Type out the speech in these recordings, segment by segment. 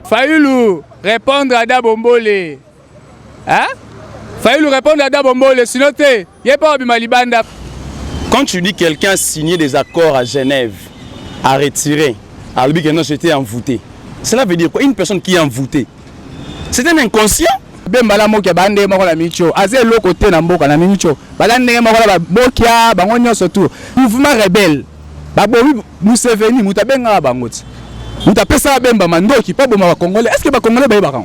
Fayoulou, répondre à Dabombole. Hein? Fayoulou répondre à Dabombole, sinon il n'y a pas de Malibanda. Quand tu dis quelqu'un a signé des accords à Genève, à retirer, à lui que non, j'étais envoûté. Cela veut dire quoi? Une personne qui est envoûtée. C'est un inconscient. Bembala mokia bande moko la micho aze loko te na mboka na micho balande moko la bokia bango nyonso tout mouvement rebelle babomi Museveni mutabenga bangoti mutapesa bemba mandoki pa boma ba congolais est-ce que ba congolais ba bakan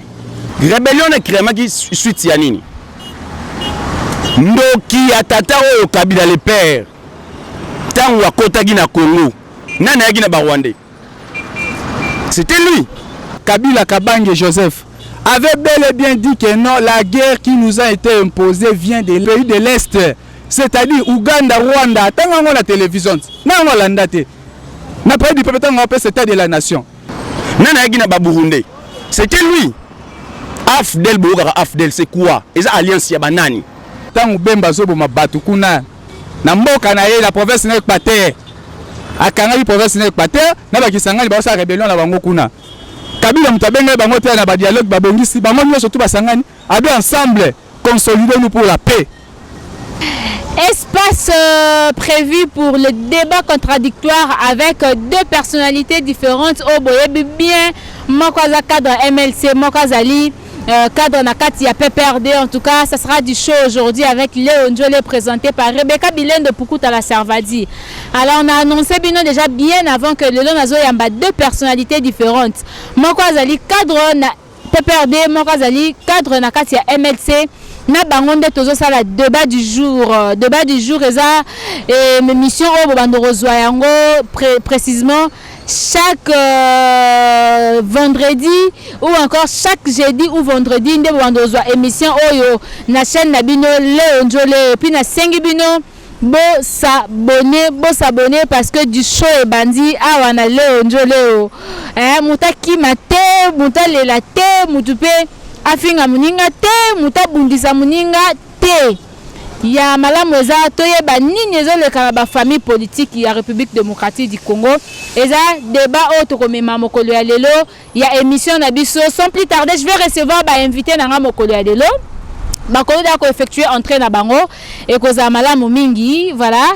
rébellion na créema qui suite ya nini ndoki atata oyo Kabila le père tango akotaki na Congo nana yaki na ba Rwandais c'était lui. Kabila Kabange Joseph avait bel et bien dit que non, la guerre qui nous a été imposée vient des pays de l'Est, c'est-à-dire Ouganda, Rwanda. Tant qu'on a la télévision, non, on l'a ndaté. N'a pas du peuple, tant qu'on c'est état de la nation. Nana Yagina Baburundi, c'était lui. Afdel Bougara Afdel, c'est quoi? Et ça alliance Yabanani. Tant qu'on bemba zobo ma batukuna, na mboka na ye la province n'est pas terre. A Kangali province n'est pas terre, na ba kisangani ba sa rébellion la bango kuna. Kabila mutabenga bango te na ba dialogue ba bongisi bango nyo surtout basangani abi ensemble consolider nous pour la paix. Espace prévu pour le débat contradictoire avec deux personnalités différentes au boyebi bien Mokaza cadre MLC Mokazali cadre Nakati à PPRD. En tout cas, ça sera du show aujourd'hui avec Léon Njole présenté par Rebecca Bilen de Poukout à la Servadi. Alors on a annoncé déjà bien avant que Léon Nazo Yamba deux personnalités différentes. Mokazali cadre PPRD, Mokazali cadre Nakati à MLC. Na bangonde tozo sala débat du jour eza et mission au bandorozwa yango précisément chaque vendredi ou encore chaque jeudi ou vendredi nde bandorozwa émission oyo na chaîne na bino Léon Njole puis na sengi bino bo s'abonner parce que du show et bandi awa na Léon Njole muta kimate muta lela te mutupe afinga muninga te mutabundisa muninga te ya malamu eza toyeba nini ezoleka ba famille politique ya République démocratique du Congo eza débat autre comme mokolo ya lelo ya émission na biso sans plus tarder je vais recevoir ba invité na mokolo ya lelo bakolo da ko effectuer entrée na bango et koza malamu mingi voilà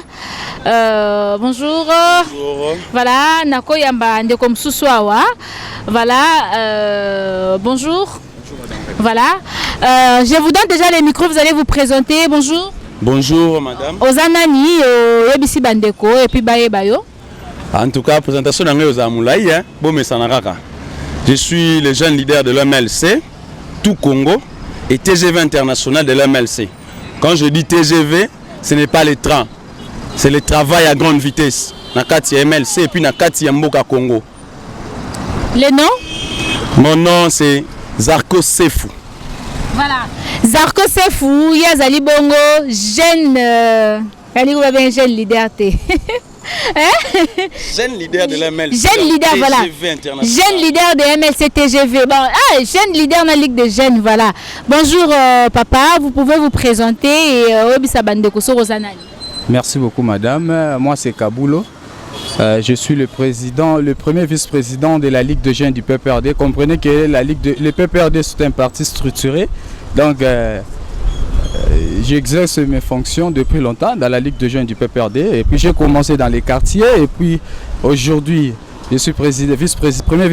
bonjour. Bonjour. Voilà nako yamba ndeko msusu awa voilà bonjour. Voilà, je vous donne déjà les micros, vous allez vous présenter. Bonjour. Bonjour madame. Ozanani, Yebisi Bandeko et puis Baye Bayo. En tout cas, présentation d'Angé Ozamoulaï, je suis le jeune leader de l'MLC, tout Congo, et TGV international de l'MLC. Quand je dis TGV, ce n'est pas les trains, c'est le travail à grande vitesse. Nakati MLC et puis Nakati Mboka Congo. Les noms? Mon nom c'est Zarko Sefou. Voilà. Zarko Sefou, Yazali Bongo, jeune leader. Jeune leader de l'MLC. Jeune leader, voilà. Jeune leader de MLC TGV. Bon, jeune leader dans la Ligue de jeunes, voilà. Bonjour papa, vous pouvez vous présenter et Merci beaucoup madame. Moi c'est Kaboulo. Je suis le premier vice-président de la Ligue de jeunes du PPRD. Comprenez que le PPRD c'est un parti structuré. Donc j'exerce mes fonctions depuis longtemps dans la Ligue de jeunes du PPRD. Et puis j'ai commencé dans les quartiers. Et puis aujourd'hui, je suis premier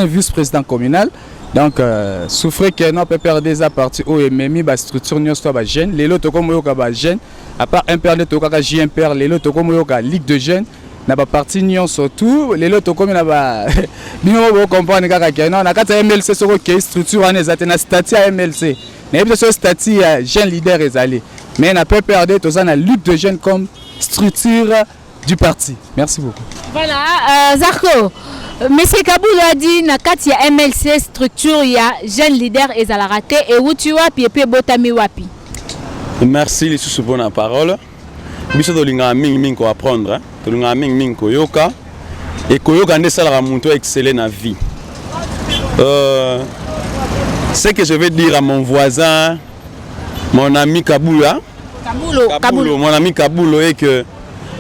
vice-président communal. Donc souffrez que notre PPRD a parti au MMI, la structure de jeunes. Les autres comme jeunes, à part un PRD, JMPR, les autres comme Ligue de jeunes. Na ba parti nyon surtout les loto comme na ba bino bo comprendre kaka ke non na kata MLC soko ke structure wana ezate na statut ya MLC na biso statut ya jeune leader ezali mais na PPRD to ça na lutte de jeunes comme structure du parti. Merci beaucoup. Voilà Zarko monsieur Kaboulo a dit na kati ya MLC structure ya jeune leader ezala raté et où tu wapi et puis botami wapi. Merci les sous pour la parole. Biso to linga mingi ko apprendre to linga mingi ko yoka et ko yoka ndesala muntu exceller na vie. Ce que je vais dire à mon voisin, mon ami Kaboulo, mon ami Kaboulo est que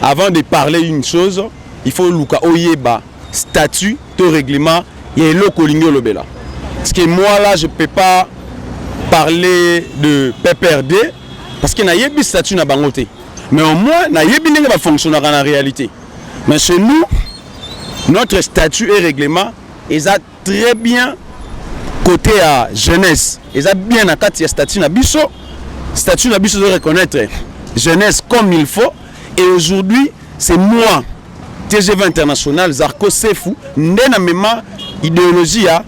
avant de parler une chose, il faut luka oyeba statut, to règlement il y a eloko lingi olobela. Parce que moi là je peux pas parler de PPRD parce que na yebi statut na bango te. Mais au moins na yebi ndenge ba fonctionner en réalité. Mais chez nous notre statut et règlement ils a très bien côté à jeunesse. Ils a bien à kati ya statut na biso de reconnaître jeunesse comme il faut. Et aujourd'hui c'est moi TGV International Zarko Sefou ndena mema idéologie ya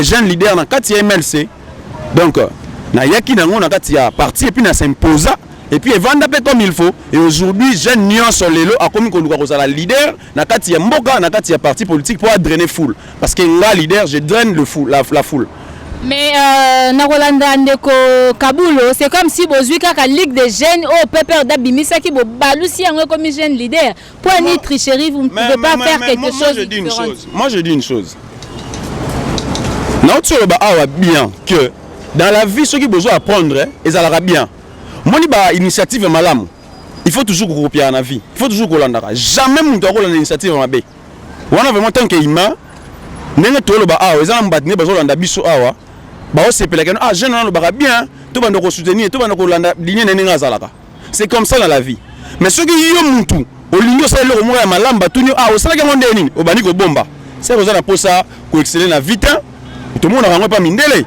jeune leader na kati ya MLC. Donc na yaki nango na kati ya parti et puis na s'imposa et puis evanda pe comme il faut. Et aujourd'hui jeune nyonso lelo akomi ko luka kozala leader na kati ya mboka na kati ya parti politique pour drainer foule parce que là leader je draine le foule la foule. Mais Nakolanda Ndeko Kabulo, c'est comme si bozui kaka ligue des jeunes au PPRD d'Abimisa qui bo balusi en comme jeune leader. Pour une tricherie, vous ne pouvez pas faire quelque chose de différent. Moi je dis une chose. Naotoloba awa bien que dans la vie ceux qui besoin apprendre ils allera bien. Moi ni ba initiative malamu. Il faut toujours copier en vie. Il faut toujours kolandaka. Jamais mon toko la initiative mabe. Wana vraiment tant que ima nenge toloba awa ezala mbatine bazolanda biso awa. Bah c'est ah jeune on le bien tout va nous soutenir tout va nous c'est comme ça dans la vie mais ceux qui y ont mutu au ligno ça le moya malamba tout ah au sala ke ndeni au bani ko bomba c'est pour ça na posa ko exceller na vite tout le monde a pas mindele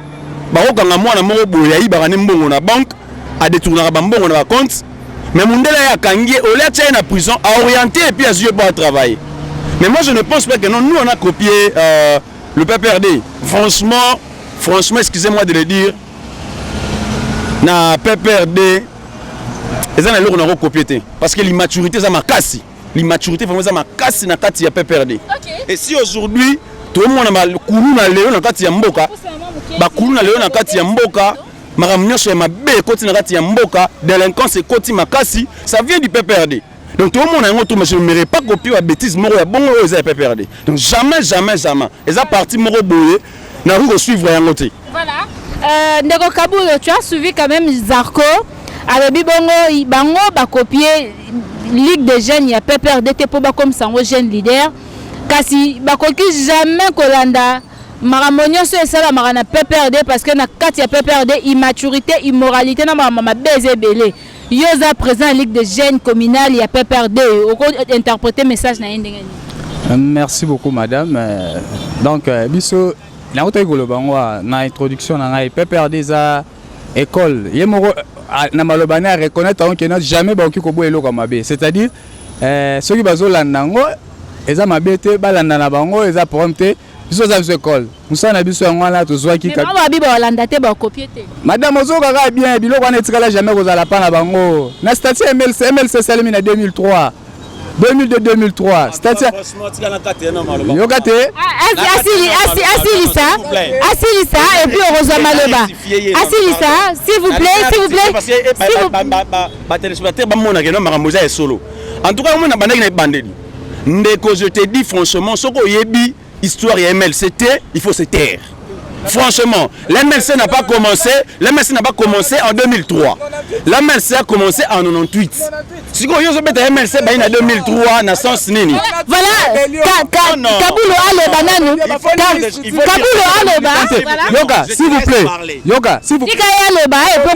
ba ko kanga mwana moko boya yi ba ne mbongo na banque a détourner ba mbongo na compte mais mundela ya kangi au lieu de na prison à orienter et puis à jouer pour travailler. Mais moi je ne pense pas que non nous on a copié le PPRD franchement, excusez-moi de le dire, na PPRD, ils ont copié parce que l'immaturité ça m'a cassé. L'immaturité vraiment ça m'a cassé na kati ya PPRD. Et si aujourd'hui tout le monde a kulu na leo na kati ya mboka, ba kulu na leo na kati ya mboka, maramunyo so ma be koti na kati ya mboka, délinquance koti makasi, ça vient du PPRD. Donc tout le monde a un autre, mais je ne mérite pas copier la bêtise moro ya bongo aux PPRD. Donc jamais. Ils ont parti moro boye. Voilà. Ndeko Kabulo, tu as suivi quand même Zarko. Avec Bango va copier Ligue des jeunes, il y a PPRD pour comme ça, un jeune leader. Kasi bakoki jamais Kolanda. Maramonio c'est ça la marana PPRD parce que na kati ya PPRD immaturité, immoralité na mama baiser belé. Yoza présent Ligue des jeunes communale, il y a PPRD. On interpréter message na ndengeni. Merci beaucoup madame. Donc biso na na introduction na PPRD za école yemoko na malobana reconnaître que n'a jamais ba oki ko boelo comme mabe c'est-à-dire ceux qui bazolanda ngo eza mabete balanda na bango eza prompté biso za école musana biso yango la tozwa ki mais ba biba balanda te ba copier te madame ozoka ka bien biloko wana etikala jamais kozala pa na bango na statut MLC salemi na 2003 2002-2003 c'est-à-dire Yokate Assilissa et puis on reçoit Maloba Assilissa s'il vous plaît parce que téléspectateur ba mona ke no maramoza e solo en tout cas moi na bandaki na bandeli ndeko je te dis franchement soko yebi histoire ya MLCT il faut se taire. Franchement, l'MLC n'a pas commencé en 2003. L'MLC a commencé en 98. Si vous avez MLC en 2003, na sens nini. Voilà, Kabulo ale bananu. Kabulo ale ba. Yoga, s'il vous plaît. Yoga, s'il vous plaît. Ale ba et pour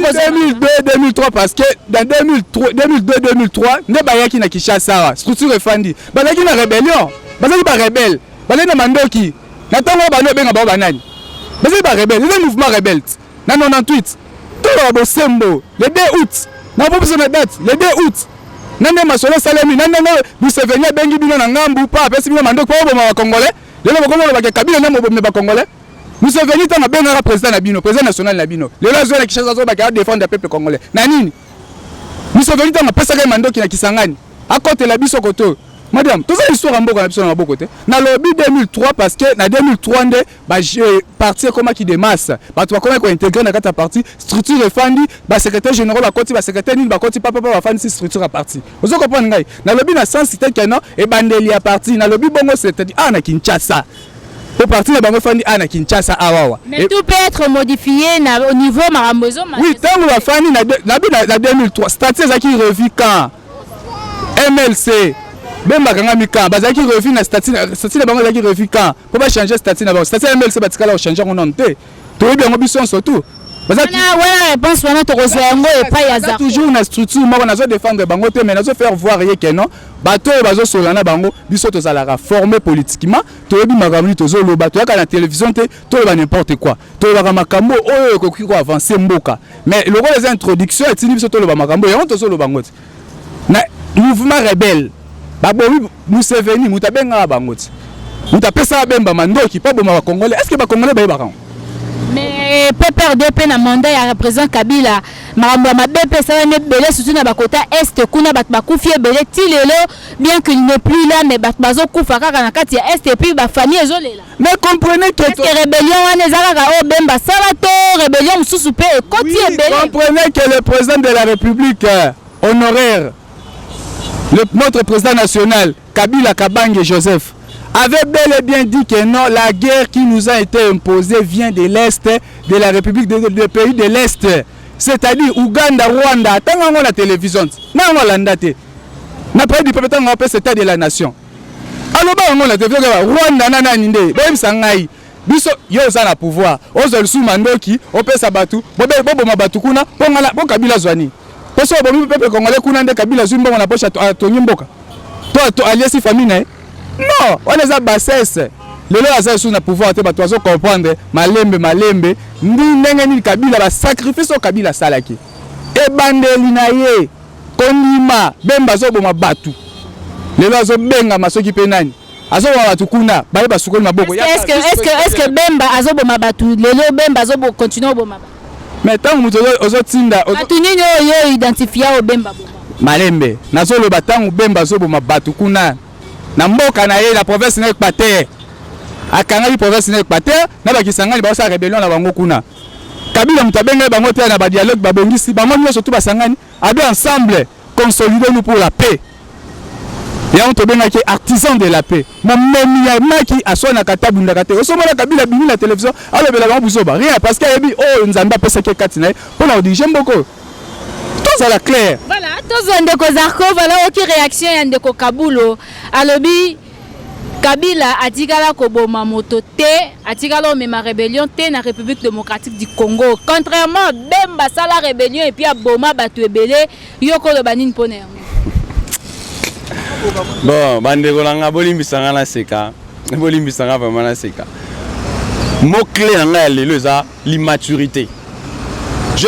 2002-2003 parce que dans 2002-2003, ne bayaki na Kinshasa, structure efandi. Bayaki na rébellion. Bayaki ba rebelle. Bayaki na mandoki. Na tango bano benga ba banani. Mais c'est pas rebelle, c'est un mouvement rebelle. Dans 98, tout le monde sembo, le 2 août, na proposition de date, le 2 août. Nande masolo salami, nande vous venez bengi bino na ngambu pa pesi bino mando ko bo ma congolais. Le lo ko ba kabila na mo ba congolais. Nous sommes venus dans benga président na bino, président national na bino. Le la zone qui cherche zo ba ka défendre le peuple congolais. Na nini? Nous sommes venus dans pesa ka mando ki na Kisangani. À côté la biso koto. Madame, tout ça histoire en boka na beaucoup côté. Na lobby 2003 parce que na 2003 ndé ba parti comment qui démasse. Ba toi comment ko intégrer na kata parti structure efandi ba secrétaire général ba koti ba secrétaire ni ba koti papa ba fandi structure à parti. Vous comprenez ngai? Na lobby na sens c'était que non et bandeli à parti na lobby bongo c'est-à-dire na Kinshasa. Au parti na bango fandi na Kinshasa awawa. Mais tout peut être modifié au niveau Marambozo. Oui, tant la fandi na 2003 statut ça qui revient quand MLC Bemba kangami quand bazaki refus na statut na bango bazaki refus quand pour pas changer statut na bango statut MLC batikala changer on onté to bien ngobison surtout bazaki voilà réponse wana to kozoyango et pas yaza toujours na structure moko nazo défendre bango te mais nazo faire voir rien que non bato bazo solana bango biso to zalaka formé politiquement to bi makamni to zo loba to yaka na télévision te to ba n'importe quoi to ba makambo oyo koki ko avancer mboka mais le rôle des introductions et tini biso to loba makambo et on to zo loba ngoti na mouvement rebelle babomi Museveni mutabenga bangoti mutapesa bemba mandoki pa boma ba congolais est-ce que ba congolais ba yebaka mais PPRD na mandat ya représente Kabila makambo ya mabepe ça ne belé surtout na bakota est kuna bat bakufi belé tilelo bien qu'il n'est plus là mais bat bazo kufa kaka na kati ya est et puis ba famille ezolela mais comprenez que rébellion wana ezaka o bemba sabato rébellion mususu pe ekoti ebele comprenez que le président de la République honoraire notre président national, Kabila Kabange Joseph, avait bel et bien dit que non, la guerre qui nous a été imposée vient de l'Est, de la République des pays de l'Est. C'est-à-dire Ouganda, Rwanda, tant qu'on la télévision, non, on l'a ndaté. N'a pas dit peut-être qu'on c'est état de la nation. Alors, on la télévision, Rwanda, nana, ninde, bon, sangai. Biso, yo za na pouvoir. Ozo sous mandoki, ope sabatu, bobo mabatu kuna, bon Kabila Zwani. Parce que le peuple congolais kuna nde Kabila Zumba on approche à Tony Mboka. Toi allié famille non, on les a bassesse. Le leur a sous na pouvoir te bato zo comprendre malembe ndi ndenge ni Kabila ba sacrifice au Kabila salaki. E bandeli na ye konima bemba zo boma batu. Le leur zo benga masoki penani. Azo wa batu kuna ba ba sukoli maboko. Est-ce que bemba azo boma batu lelo bemba zo continuer boma batu. Mais tant que vous tinda atunini yo identifier au bemba boma malembe nazo lo batangu bemba zo boma batu kuna na mboka na ye la province na Équateur akanga province na Équateur na bakisangani ba sa rébellion na bango kuna Kabila mutabenga bango te na ba dialogue ba bongisi bango nyonso tu basangani ado ensemble consolider nous pour la paix. Et on te benga qui artisan de la paix. Mon memi qui a son akatabu ndakate. Oso mona Kabila bini la télévision. Alors bela bango buzoba rien parce qu'il y a bi oh nzamba pesa ke katina. Pour la diriger mboko. Tout ça la clair. Voilà, tous ndeko Zarko voilà aucune réaction ya ndeko Kabulo. Alobi Kabila atikala koboma moto te, atikala mema rébellion te na République démocratique du Congo. Contrairement Bemba sala rébellion et puis aboma batu ebele yoko lo banine pone. Bon, bandeko langa bolimbisanga na seka. Bolimbisanga vraiment na seka. Mot clé nga lelo za l'immaturité. J'ai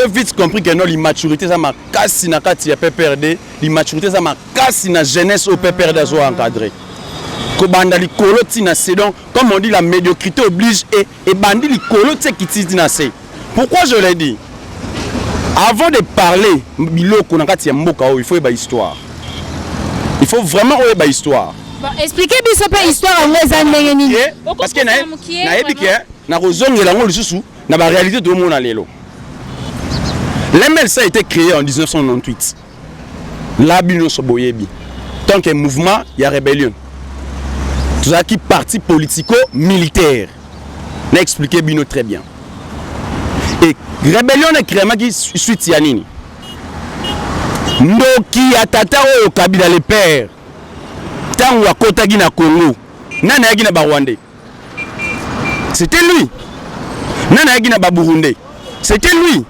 vite compris que non l'immaturité ça m'a cassé na kati ya PPRD, l'immaturité ça m'a cassé na jeunesse au PPRD à soit encadré. Ko banda li koloti na c'est donc comme on dit la médiocrité oblige et bandi li koloti qui titi na c'est. Pourquoi je l'ai dit? Avant de parler biloko na kati ya mboka il faut ba histoire. Il faut vraiment ba histoire. Bon, expliquez biso pe histoire en les ndenge nini. Parce que na yebi ke na kozongela ngo lisusu na ba réalité de monde lelo. L'MLC a été créé en 1998. La bino soboyebi. Tant que mouvement, il y a rébellion. Tout ça qui parti politico-militaire. N'a expliqué bino très bien. Et rébellion est créé qui suite yanini. Ndoki atata o Kabila le père. Tant wa kotagi na Congo. Nana yagi na Rwandais. C'était lui. Nana yagi na Burundi. C'était lui.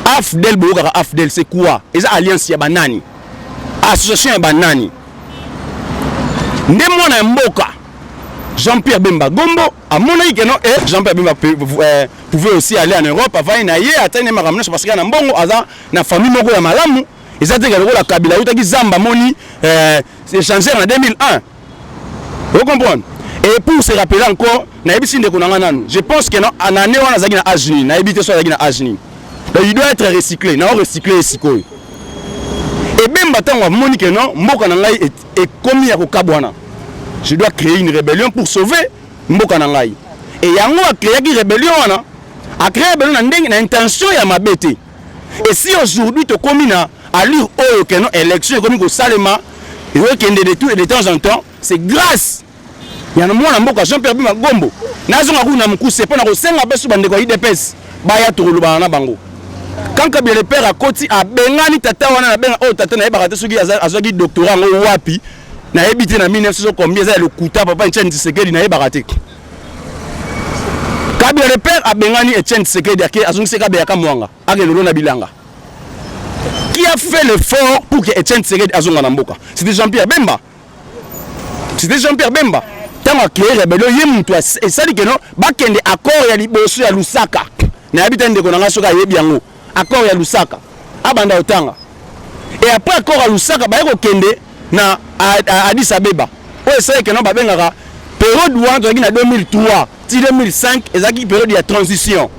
Afdel Bougara Afdel c'est quoi? Et ça alliance ya banani. Association ya banani. Ndemo na mboka. Jean-Pierre Bemba Gombo a mon avis que non et Jean-Pierre Bemba pouvait aussi aller en Europe avant na ye atteindre ma ramener parce que na mbongo aza na famille moko ya malamu. Ils ont dit que la Kabila utaki Zamba Moni c'est changé en 2001. Vous comprenez? Et pour se rappeler encore, je pense que non, en année on a zagi na Ajni, na habité sur zagi na Ajni. Donc il doit être recyclé, na recyclé sikoy. Et Bemba tango moni que non, mboka na ngai est commis à Kabwana. Je dois créer une rébellion pour sauver mboka na ngai. Et yango a créé une rébellion wana, a créé rébellion na ndenge na intention ya mabete. Et si aujourd'hui tu commis na à lire oh que non élection comme au Salema, il faut qu'il y ait des tours et de temps en temps, c'est grâce. Il y a un moment où Jean-Pierre Bemba Gombo, nazo ngakuna mukuse pona ko senga besu bande ko IDPS, baya to lo bana bango. quand Kabila le père a koti a bengani tata wana na benga oh tata na yeba soki azaki doctorat ngo wapi na yebité na 1900 combien ça le kuta papa Etienne Tshisekedi na yeba raté Kabila le père a bengani Etienne Tshisekedi ake azongi seka be yakamwanga ake lolo na bilanga. Qui a fait l'effort pour que Etienne Tshisekedi azonga na mboka? C'était Jean-Pierre Bemba. C'était Jean-Pierre Bemba. Tant à créer rébellion yemutwa et ça dit que non bakende accord ya liboso ya Lusaka. Na habita ndeko na ngasoka yebiango. Accord ya Lusaka. Abanda otanga. Et après accord à Lusaka ba yeko kende na Addis Abeba. O c'est que non ba bengaka période ouanto na 2003, 2005 ezaki période de transition.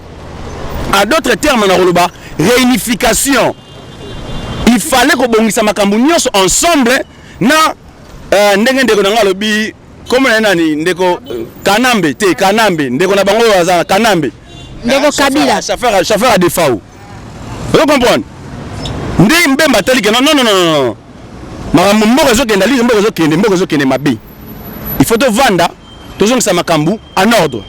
En d'autres termes na roloba réunification. Il fallait que bongisa makambu nyonso ensemble na ndenge ndeko na ngalobi comme nani ndeko Kanambe te Kanambe ndeko na bango azana Kanambe ndeko Kabila chauffeur à défaut. Vous comprenez? Ndi Mbemba tali que non makambu mboko zo kenda lizo mboko zo kende mabi. Il faut te vendre toujours ça makambu en ordre.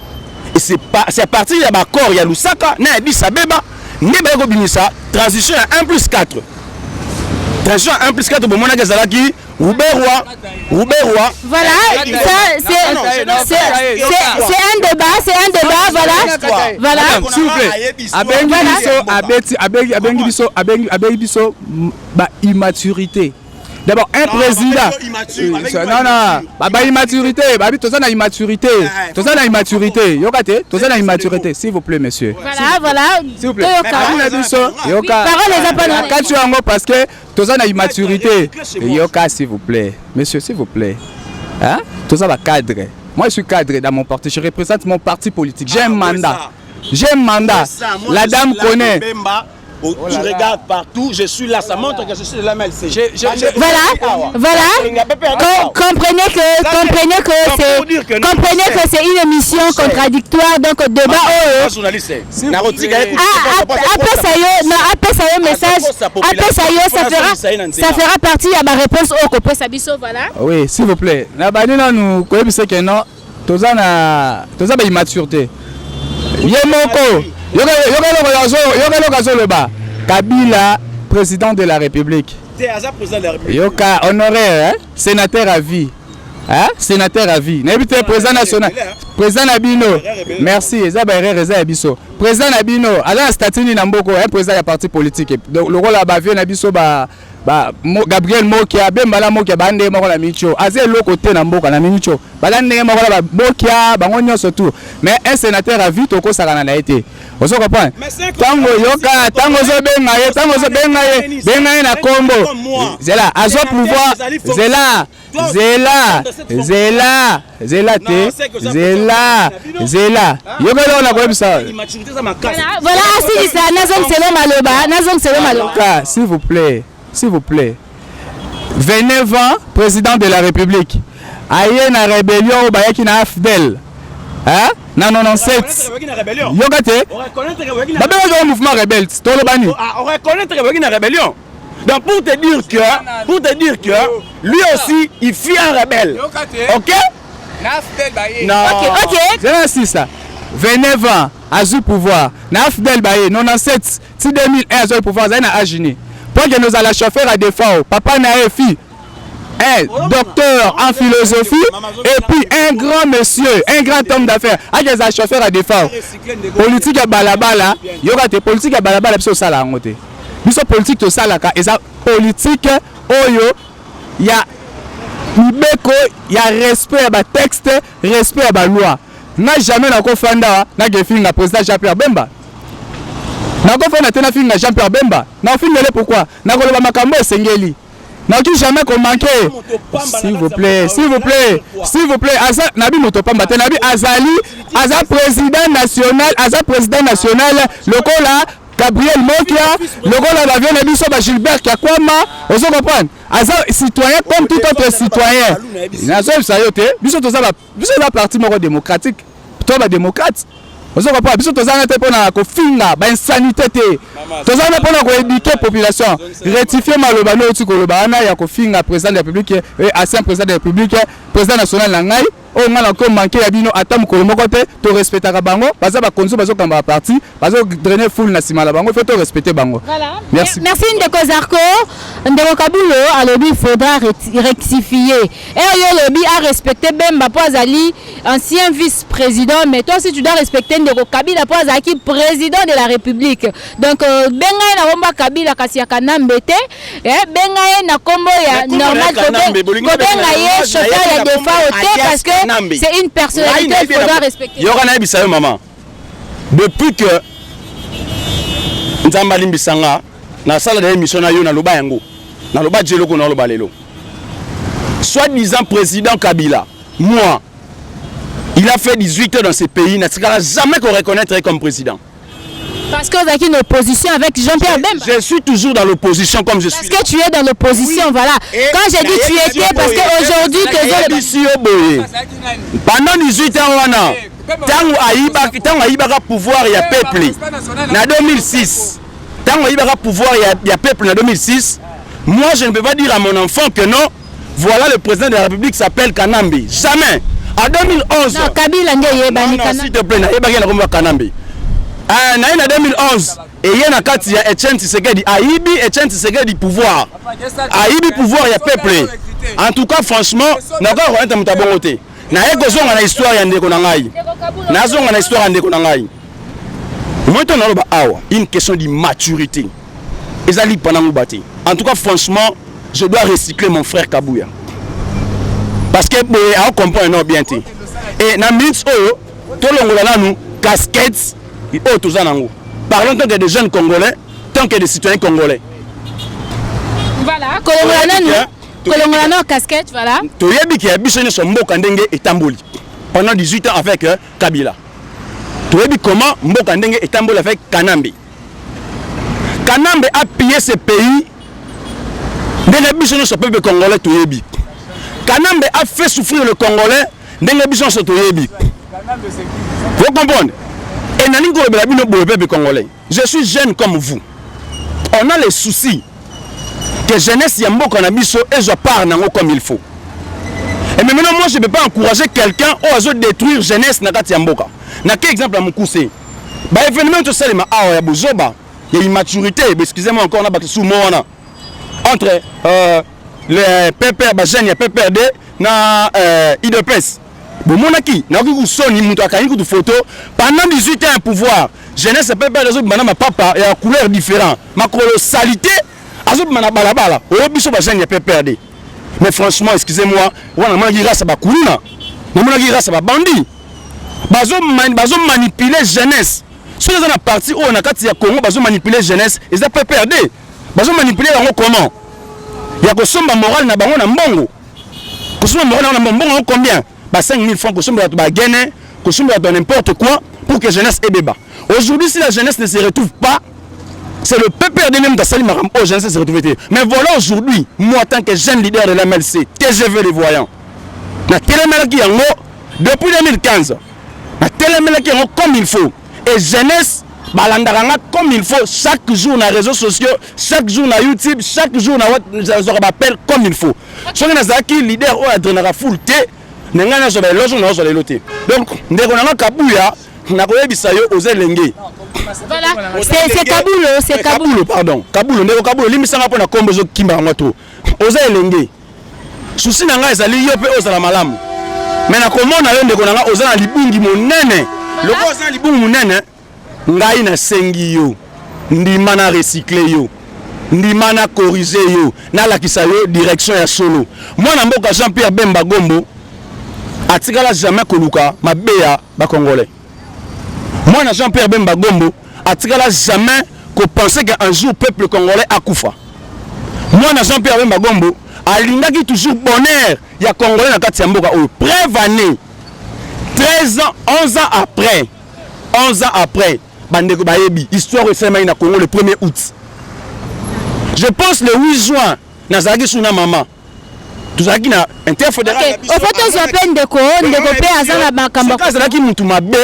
Et c'est à partir de l'accord ya Lusaka na Addis Abeba ndeba ko binisa transition à 1+4. Transition 1+4 pour mon Zalaki, Rouberwa. Voilà, c'est un débat, voilà. S'il vous plaît, Abengi biso, immaturité. D'abord, un président. Non, immaturité. Immaturité. S'il vous plaît, monsieur. Voilà. S'il vous plaît. Parce que tout ça n'a immaturité. Yoka, s'il vous plaît. Monsieur, s'il vous plaît. Hein? Tout ça va cadre. Moi, je suis cadre dans mon parti. Je représente mon parti politique. J'ai un mandat. La dame connaît. Je regarde partout, je suis là, ça montre que je suis de la MLC. Voilà. Comprenez que c'est une émission contradictoire, donc débat. Après ça, message. Ça fera partie de ma réponse au Copo Sabiso, voilà. Oui, s'il vous plaît. Nous connaissons que non, tous ont immaturité. Kabila, président de la République. Yoka, honoraire, sénateur à vie. Sénateur à vie. N'habitez président national. Président Nabino. Merci. Président Nabino. Alors, Statini Namboko, un président de parti politique. Donc, le rôle là-bas, Nabiso, Gabriel Mokia, Bembala Mokia, Bande Mokola Micho, Azé le côté Namboka, Namicho, Balande Mokola Mokia, Bangonio surtout. Mais un sénateur a vu Toko Sarana été. Vous comprenez? Tango Yoka, Tango Bengaye, Bengaye na Combo. Zela, Azo pouvoir, Zela. Yoka on a comme ça. Voilà, si ça, Nazong Selo Maloba. S'il vous plaît. 29 ans, président de la République. Aïe na rébellion au Bayaki na Afdel. Hein? Na 97. Yogate. Babé un mouvement rebelle. On reconnaît que la rébellion. Donc pour te dire que lui aussi il fit un rebelle. OK? Non. OK. C'est ça. 29 ans, Azou pouvoir. Na Afdel Baye 97, 2001 Azou pouvoir na Agini. Pour que nous allons chauffeur à défaut, papa n'a fille, un docteur en philosophie et puis un grand monsieur, un grand homme d'affaires, à des chauffeurs à défaut. Politique à balabala, il y aura des politiques à balabala, puis ça la honte. Nous sommes politiques de ça là, et ça politique, oyo, il y a il y a respect à texte, respect à la loi. N'a jamais n'a confanda, n'a que film la président Jean-Pierre Bemba. Na ko fona tena film na Jean-Pierre Bemba. Na film le pourquoi? Na ko loba makambo esengeli. Na ki jamais ko manquer. S'il vous plaît. Asa nabi motopamba te nabi azali président national lokola Gabriel Mokia, lokola la vient biso ba Gilbert Kakwama, ozo comprendre. Asa citoyen comme tout autre citoyen. Na so ça yote, biso to ça la parti moko démocratique. Toi ba démocrate. Vous avez pas besoin de faire pour finir la insanité. Vous avez pour éduquer la population. Rectifier le président de la République, ancien président de la République, président national. o ngala ko manquer ya bino ata mukolo moko te to respectaka bango baza ba konzo bazo kamba parti bazo drainer full na sima la bango faut to respecter bango. Voilà. Merci. Merci Ndeko Zarko. Ndeko Kabulo alobi il faudra rectifier. Et yo lobi a respecter Bemba Poazali ancien vice-président, mais toi aussi tu dois respecter Ndeko Kabila Poazaki président de la République. Donc benga na bomba Kabila kasi ya Kanambete, benga na kombo ya normal ko benga ye chauffeur ya defa hotel parce que c'est une personnalité qu'il faudra respecter. Yo kana bisayo maman. Depuis que Nzamba limbisanga na salle d'émission na yo na loba yango. Na loba djelo ko na loba lelo. Soi-disant président Kabila, moi, il a fait 18 ans dans ce pays, n'a jamais qu'on reconnaître comme président. Parce que vous êtes une opposition avec Jean-Pierre Bemba. Je suis toujours dans l'opposition comme je suis. Parce que tu es dans l'opposition, oui. Voilà. Et quand j'ai dit tu étais, parce qu'aujourd'hui, pendant 18 ans, tant Aïbaka pouvoir, il y a peuple. En 2006, tant Aïbaka pouvoir, il y a peuple en 2006. Moi, je ne peux pas dire à mon enfant que non, voilà le président de la République s'appelle Kanambi. Jamais. En 2011. Non, Kabila non, s'il te plaît, Kanambi. En 2011, et il y a Kati ya Etienne Tshisekedi, Aïbi Etienne Tshisekedi pouvoir. Aïbi pouvoir, il y a peuple. En tout cas, franchement, n'a pas rentré dans ta bonté. Na eko zonga na histoire ya ndeko na ngai. Na zonga na histoire ya ndeko na ngai. Moi ton aloba awa, une question de maturité. Ezali pendant mubati. En tout cas, franchement, je dois recycler mon frère Kabouya. Parce que on comprend non bien té. Et na minutes oyo, to longola na nous casquettes. Parlons tant que des jeunes Congolais, tant que des citoyens Congolais. Voilà, Colombolano casquette, voilà. Tu as dit qu'il y a besoin de Mboka Ndenge et Tamboli pendant 18 ans avec Kabila. Tu as dit comment Mboka Ndenge et Tamboli avec Kanambe. Kanambe a pillé ce pays. Ndenge besoin de ce peuple congolais, tu as dit. Kanambe a fait souffrir le Congolais. Ndenge besoin de ce peuple. Vous comprenez? Je suis jeune comme vous. On a les soucis que jeunesse yambo kanabiso et je parle comme il faut. Et maintenant moi je ne peux pas encourager quelqu'un à détruire jeunesse na kati yamboka. Na quel exemple à Moukousé? Bah événement tout ça les ma ya bozoba, il y a une maturité, excusez-moi encore on a battu sous moi entre les PPR ba jeune ya PPRD na IDPS. Bon monaki na ku soni muto akani ku photo pendant 18 ans à pouvoir jeunesse peut pas les autres ma papa et à couleur différent ma colossalité azo mana balabala o biso ba jeune ya PPRD mais franchement excusez-moi wana mangira ça ba kuluna na mangira ça ba bandi bazo manipuler jeunesse sur les parti on a kati ya Congo bazo manipuler jeunesse et ça PPRD bazo manipuler bango comment ya ko somba moral na bango na mbongo ko somba moral na mbongo combien? 5 000 francs, que n'importe quoi pour que jeunesse ait débat. Aujourd'hui, si la jeunesse ne se retrouve pas, c'est le PPRD même de Maram oh, jeunesse se retrouve. Mais voilà aujourd'hui, moi, en tant que jeune leader de la MLC, TGV les voyants, depuis 2015, comme il faut. Et jeunesse, balandaranga comme il faut, chaque jour dans les réseaux sociaux, chaque jour dans YouTube, chaque jour dans WhatsApp, comme il faut. Si on a qui leader ou adrenara full T, donc, ndeko nanga Kabuya, na koyebisa yo oze lenge. Voilà, c'est Kabulo, c'est Kabulo, pardon. Kabulo, ndeko Kabulo, limisanga po na kombo zo kimba ngoto. Oze lenge. Susi nanga ezali yo pe ozala malamu. Mais na komona yo ndeko nanga oza na libungi monene. Loko oza na libungi monene, ngai na sengi yo. Ndima na recycler yo. Ndima na corriger yo. Na lakisa yo direction ya solo. Moi na mboka Jean-Pierre Bemba Gombo atikala jamais koluka mabeya ba congolais. Moi na Jean-Pierre Bemba Gombo atikala jamais ko penser qu'un jour peuple congolais akufa. Moi na Jean-Pierre Bemba Gombo alingaki toujours bonheur ya congolais na kati ya mboka o preuve année 13 ans 11 ans après bandeko bayebi histoire efema na Congo le 1er août. Je pense le 8 juin nazaki suna maman tuzaki na interfédéral au photo zo peine de ko ndeko pe azana makamba kaza laki mutu mabe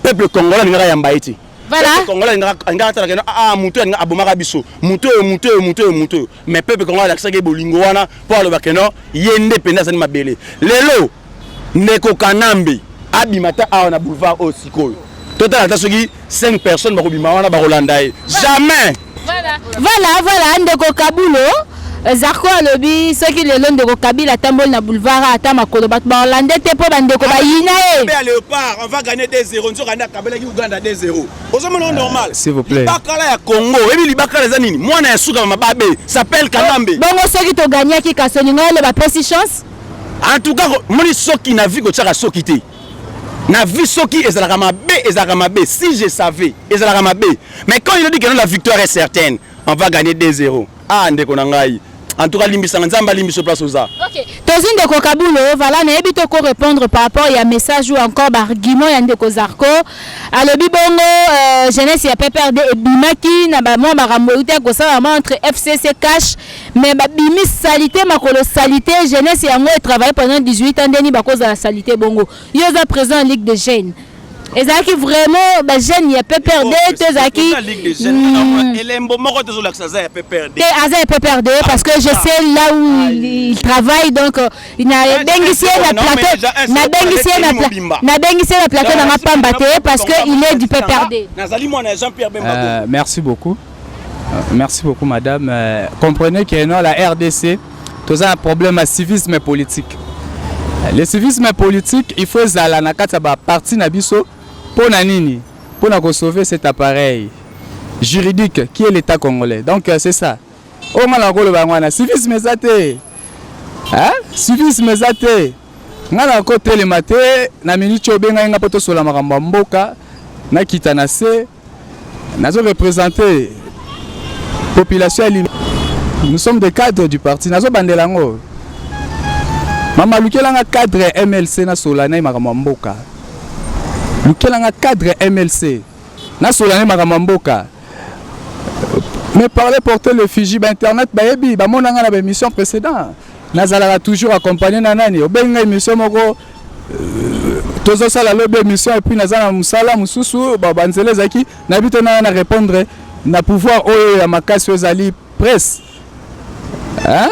peuple congolais ngara yamba iti voilà congolais ngara tala kena mutu nga abomaka biso mutu mais peuple congolais akisaki bolingo wana pour le bakeno yende penda zani mabele lelo Ndeko Kanambe abimata a na boulevard au sikoyo. Total ta soki 5 personnes ba kobima wana ba Rolanda. Jamais. Voilà Ndeko Kabulo Zarko alobi soki lelo Ndeko Kabila tambol na boulevard ata makolo bat ba Hollandais te po ba Ndeko ba yina e. Léopard, on va gagner 2-0. Nzo gagner Kabila ki Uganda 2-0. Ozomono normal. S'il vous plaît. Libakala ya Congo, ebi libakala za nini? Mwana ya suka mababe s'appelle Kanambe. Bongo soki to gagner ki kasolinga le ba pesi chance. En tout cas, moni soki na vie ko tchaka soki te. Na vie soki ezalaka mabe, si je savais ezalaka mabe. Mais quand il dit que la victoire est certaine, on va gagner 2-0. Ah ndeko na ngai. En tout cas, Limbisanga Nzamba Limbiso place aux arts. Ok. Tozi Ndeko Kabulo, voilà, n'ebi to ko répondre par rapport à message ou encore argument ya Ndeko Zarko. Alobi bongo jeunesse ya PPRD et bimaki na ba mo marambo uta ko sa entre FCC cash mais ba bimi salité makolo salité jeunesse ya ngo travailler pendant 18 ans deni ba cause de la salité bongo. Yo za présent en Ligue des jeunes. Ezaki vraiment ba jeune ya PPRD tezaki Elembo moko tezo laksaza ya PPRD. Te aza ya PPRD parce que je sais là où il travaille donc il n'a bengisie la plateau na bengisie la plateau na pamba te parce que il est du PPRD. Nazali mwana Jean-Pierre Bemba. Merci beaucoup. Merci beaucoup madame. Comprenez que non la RDC tous un problème à civisme politique. Le civisme politique il faut zala na kata ba parti na biso pour nini pour na sauver cet appareil juridique qui est l'État congolais. Donc c'est ça. Au moins la rôle bangwana civisme zate. Hein? Civisme zate. Ngala côté le matin na minute obenga nga poto sola makambo mboka na kitana se nazo représenter population. Nous sommes des cadres du parti nazo bandelango. Mama lukelanga cadre MLC na solana makambo mboka. Lukelanga cadre MLC na solana makambo mboka. Mais parler porter le Fiji internet bayebi ba monanga na émission précédente. Nazala toujours accompagné na nani obenga émission moko tozo sala lobe émission et puis nazana musala mususu ba banzele zaki na bito na répondre na pouvoir oyo ya makasi ozali presse. Hein?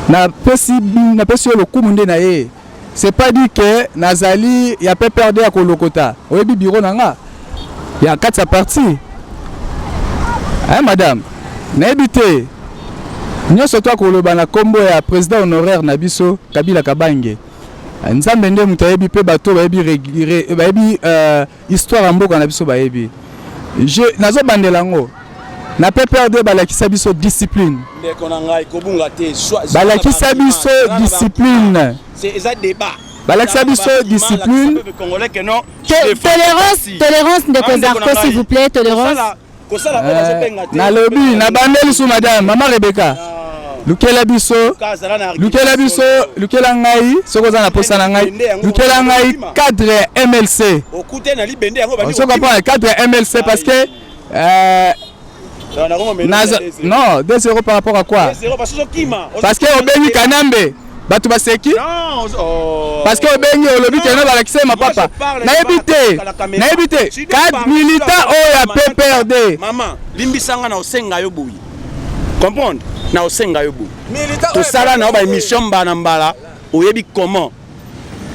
Na pesi le kumunde na ye. C'est pas dit que nazali ya PPRD ya kolokota. Oyebi bureau nanga. Ya 4 parti. Hein madame? Na ebité. Nyoso to koloba na kombo ya président honoraire na biso Kabila Kabange. Nzambe nde mutayebi pe bato bayebi histoire mboka na biso bayebi. Je nazo bandelango. Na PPRD balakisa biso discipline. Balakisa biso discipline. C'est un débat. Balakisa biso discipline. Tolérance de Kozarko s'il vous plaît, tolérance. Na lobby na bandeli sous madame Maman Rebecca. Lukela biso lukela ngai soko za na posa na ngai lukela ngai cadre MLC. Soko pas cadre MLC parce que non, 2-0 par rapport à quoi? Parce que Obengi Kanambe, Batu Baseki. Parce que Obengi Olobi Keno Balakise ma papa. Na évité. 4 militants au ya PPRD. Maman, limbisanga na osenga yo boui. Comprendre? Na osenga yo boui. Tout ça là na ba émission bana mbala, oyebi comment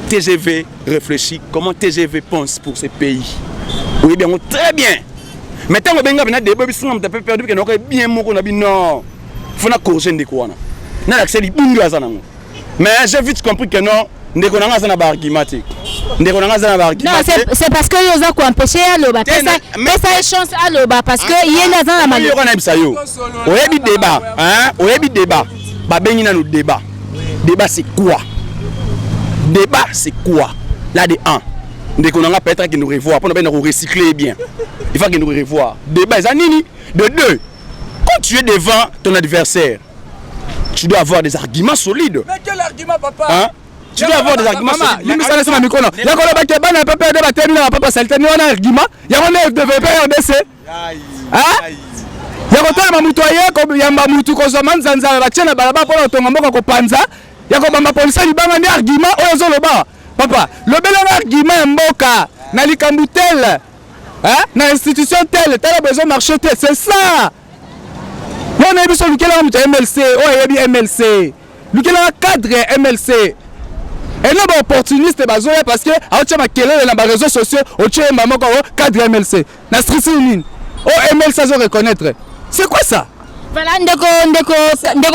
TGV réfléchit, comment TGV pense pour ce pays. Oyebi très bien. Mais tant que benga bina débat bisinga mta PPRD que noka bien moko na bino fona corriger ndeko wana na l'accès libundu azana ngo. Mais j'ai vite compris que non ndeko nanga za na ba argument. Ndeko nanga za na ba argument. Non, c'est parce que yoza ko empêcher aloba. Ça chance aloba parce que yena za na mali. Yo kana bisa yo. Oyebi débat, hein? Oyebi débat. Ba bengi na no débat. Débat c'est quoi? Débat c'est quoi? Là de 1. Ndeko nanga peut-être que nous revoir pour nous recycler bien. Il faut que nous revoir. Débat Zanini. De 2. Quand tu es devant ton adversaire, tu dois avoir des arguments solides. Mais quel argument, papa? Hein? Tu dois avoir des arguments solides. Il me semble que c'est ma micro. Il y a un peu de PPRD va terminer la papa Salté. Il y a un argument. Il y a un de PPRDC. Hein? Il y a un mamoutoyer comme il y a un mamoutou Kozoman Zanza. La tienne à Balaba pour ton maman Kopanza. Il y a un policier qui a un argument. Oh, Zoloba. Papa, le bel argument Mboka. Nali Kamboutel. Hein? Dans l'institution telle, tel a besoin de marcher tel, c'est ça. On a besoin de MLC, oh il y a MLC. Lequel a cadre MLC. Et non, opportuniste, parce que a ma kelele na réseaux sociaux, au tchè mamoko cadre MLC. Na strisine. Oh MLC ça reconnaître. C'est quoi ça? Voilà, ndeko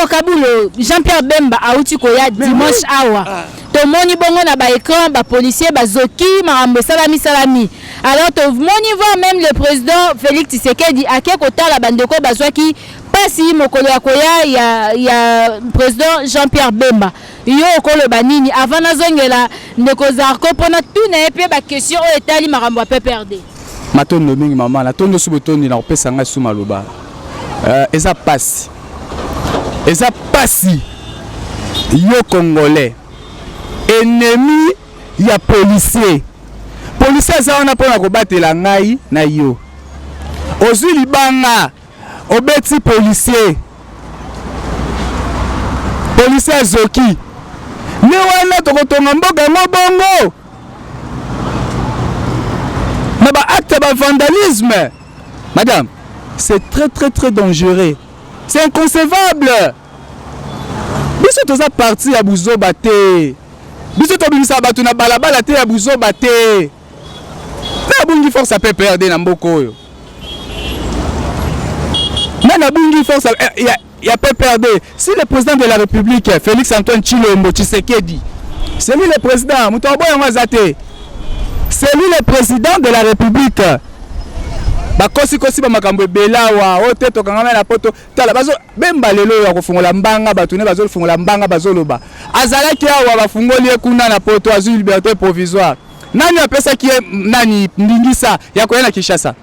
Kabulo, Jean-Pierre Bemba auti koya dimanche awa. To moni bongo na ba écran, ba policier, ba zoki, marambo salami. Alors to moni voir même le président Félix Tshisekedi ake kotala bandeko bazwaki pasi mokolo ya koya ya président Jean-Pierre Bemba. Yo okolo banini avant nazongela ndeko Zarko pona tout na epé ba question o etali marambo PPRD. Matondo mingi mama na tondo subotondi na opesa nga suma loba. Eza pasi. Yo Congolais. Ennemi ya policier. Policier ça on a pona ko batela ngai na yo. Ozwi libanga obeti policier. Policier zoki. Ne wana tokotonga mboka mobongo. Na ba acte ba vandalisme. Madame, c'est très dangereux. C'est inconcevable. Biso toza parti ya buzoba te. Biso to bimisa batu na balabala te ya buzoba te. Na bungi force a PPRD na mboko oyo. Na bungi force ya PPRD. Si le président de la République, Félix Antoine Tshilombo Tshisekedi, c'est lui le président, mutobo yango zate. C'est lui le président de la République. Bakosi ba makambo belawa ote to kangama na poto tala bazo Bemba lelo ya kofungola mbanga batune bazo fungola mbanga bazoloba azalaki awa bafungoli ekuna na poto azu liberté provisoire nani apesa ki nani ndingisa ya koyana Kinshasa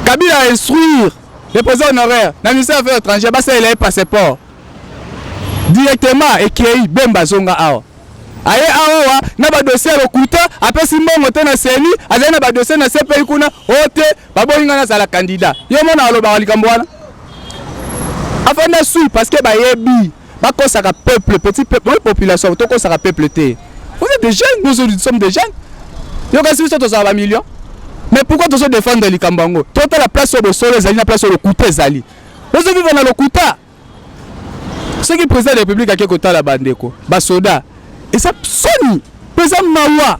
Kabila a instruire le président honoraire na ministère des Affaires étrangères basa il a passeport directement ekei Bemba zonga awa aye awa na ba dossier lokuta apesi mbongo te na seni azali na ba dossier na CPI kuna ote baboyinga na sala candidat yo mona aloba likambo wana afanda sui parce que ba yebi ba kosaka peuple petit peuple population to kosaka peuple te vous êtes des jeunes nous sommes des jeunes yo kasi biso to za ba millions mais pourquoi to se défendre likambo ngo to la place au solo ezali na place au lokuta ezali vous vivez na lokuta ce qui président de la République a kekota la bandeko ba soda. Et ça sonne, président Mawa.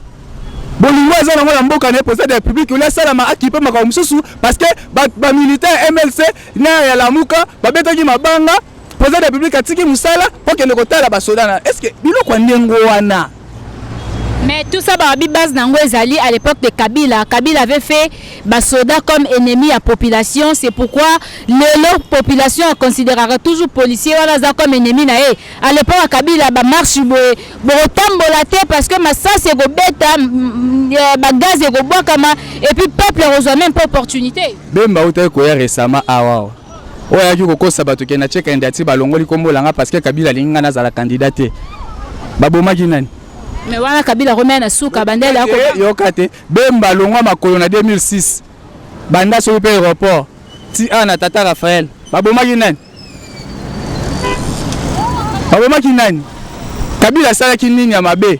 Bolingo eza na mwana mboka na président de la République ula sala ma akipe maka mususu parce que ba militaire MLC na ya lamuka ba betaki mabanga président de la République atiki musala pour que ne kotala ba soda na est-ce que biloko ndengo wana. Mais tout ça, base nango ezali à l'époque de Kabila. Kabila avait fait Basoda comme ennemi à population. C'est pourquoi leur population considérera toujours policiers comme ennemi. À l'époque, Kabila marche parce que ça c'est beta, gaz et puis peuple reçoit même pas opportunité. Bemba utaye koya récemment awa. Oya ki kokosa bato ke na cheka ndati balongoli kombo langa parce que Kabila linga na zala candidaté. Baboma kinani. Mais wana Kabila remet na suka bandela yo kate Bemba longwa makolo na 2006 banda so pe aéroport ti ana tata Raphaël baboma kinani Kabila sala kinini ya mabe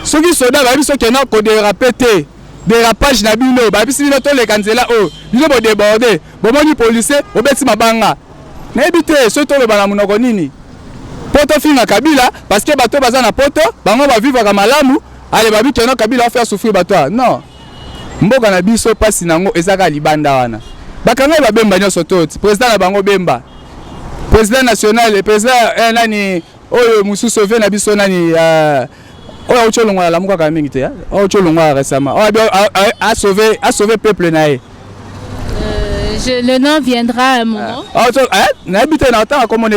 soki soda ba biso kena ko déraper dérapage na bino ba bisi bino to le kanzela o bino bo déborder bomoni policier obeti mabanga na ebité so to le bana munoko nini poto finga Kabila parce que bato baza na poto bango ba vivre ka malamu ale babi keno Kabila faire souffrir bato non mboka na biso pasi nango ezaka libanda wana bakanga ba Bemba nyoso toti président na bango Bemba président national et président nani oyo musu sauver na biso nani oyo ocholongwa la muka ka mingi te oyo ocholongwa récemment a sauver peuple nae. Le nom viendra à un moment. N'habite na autant comme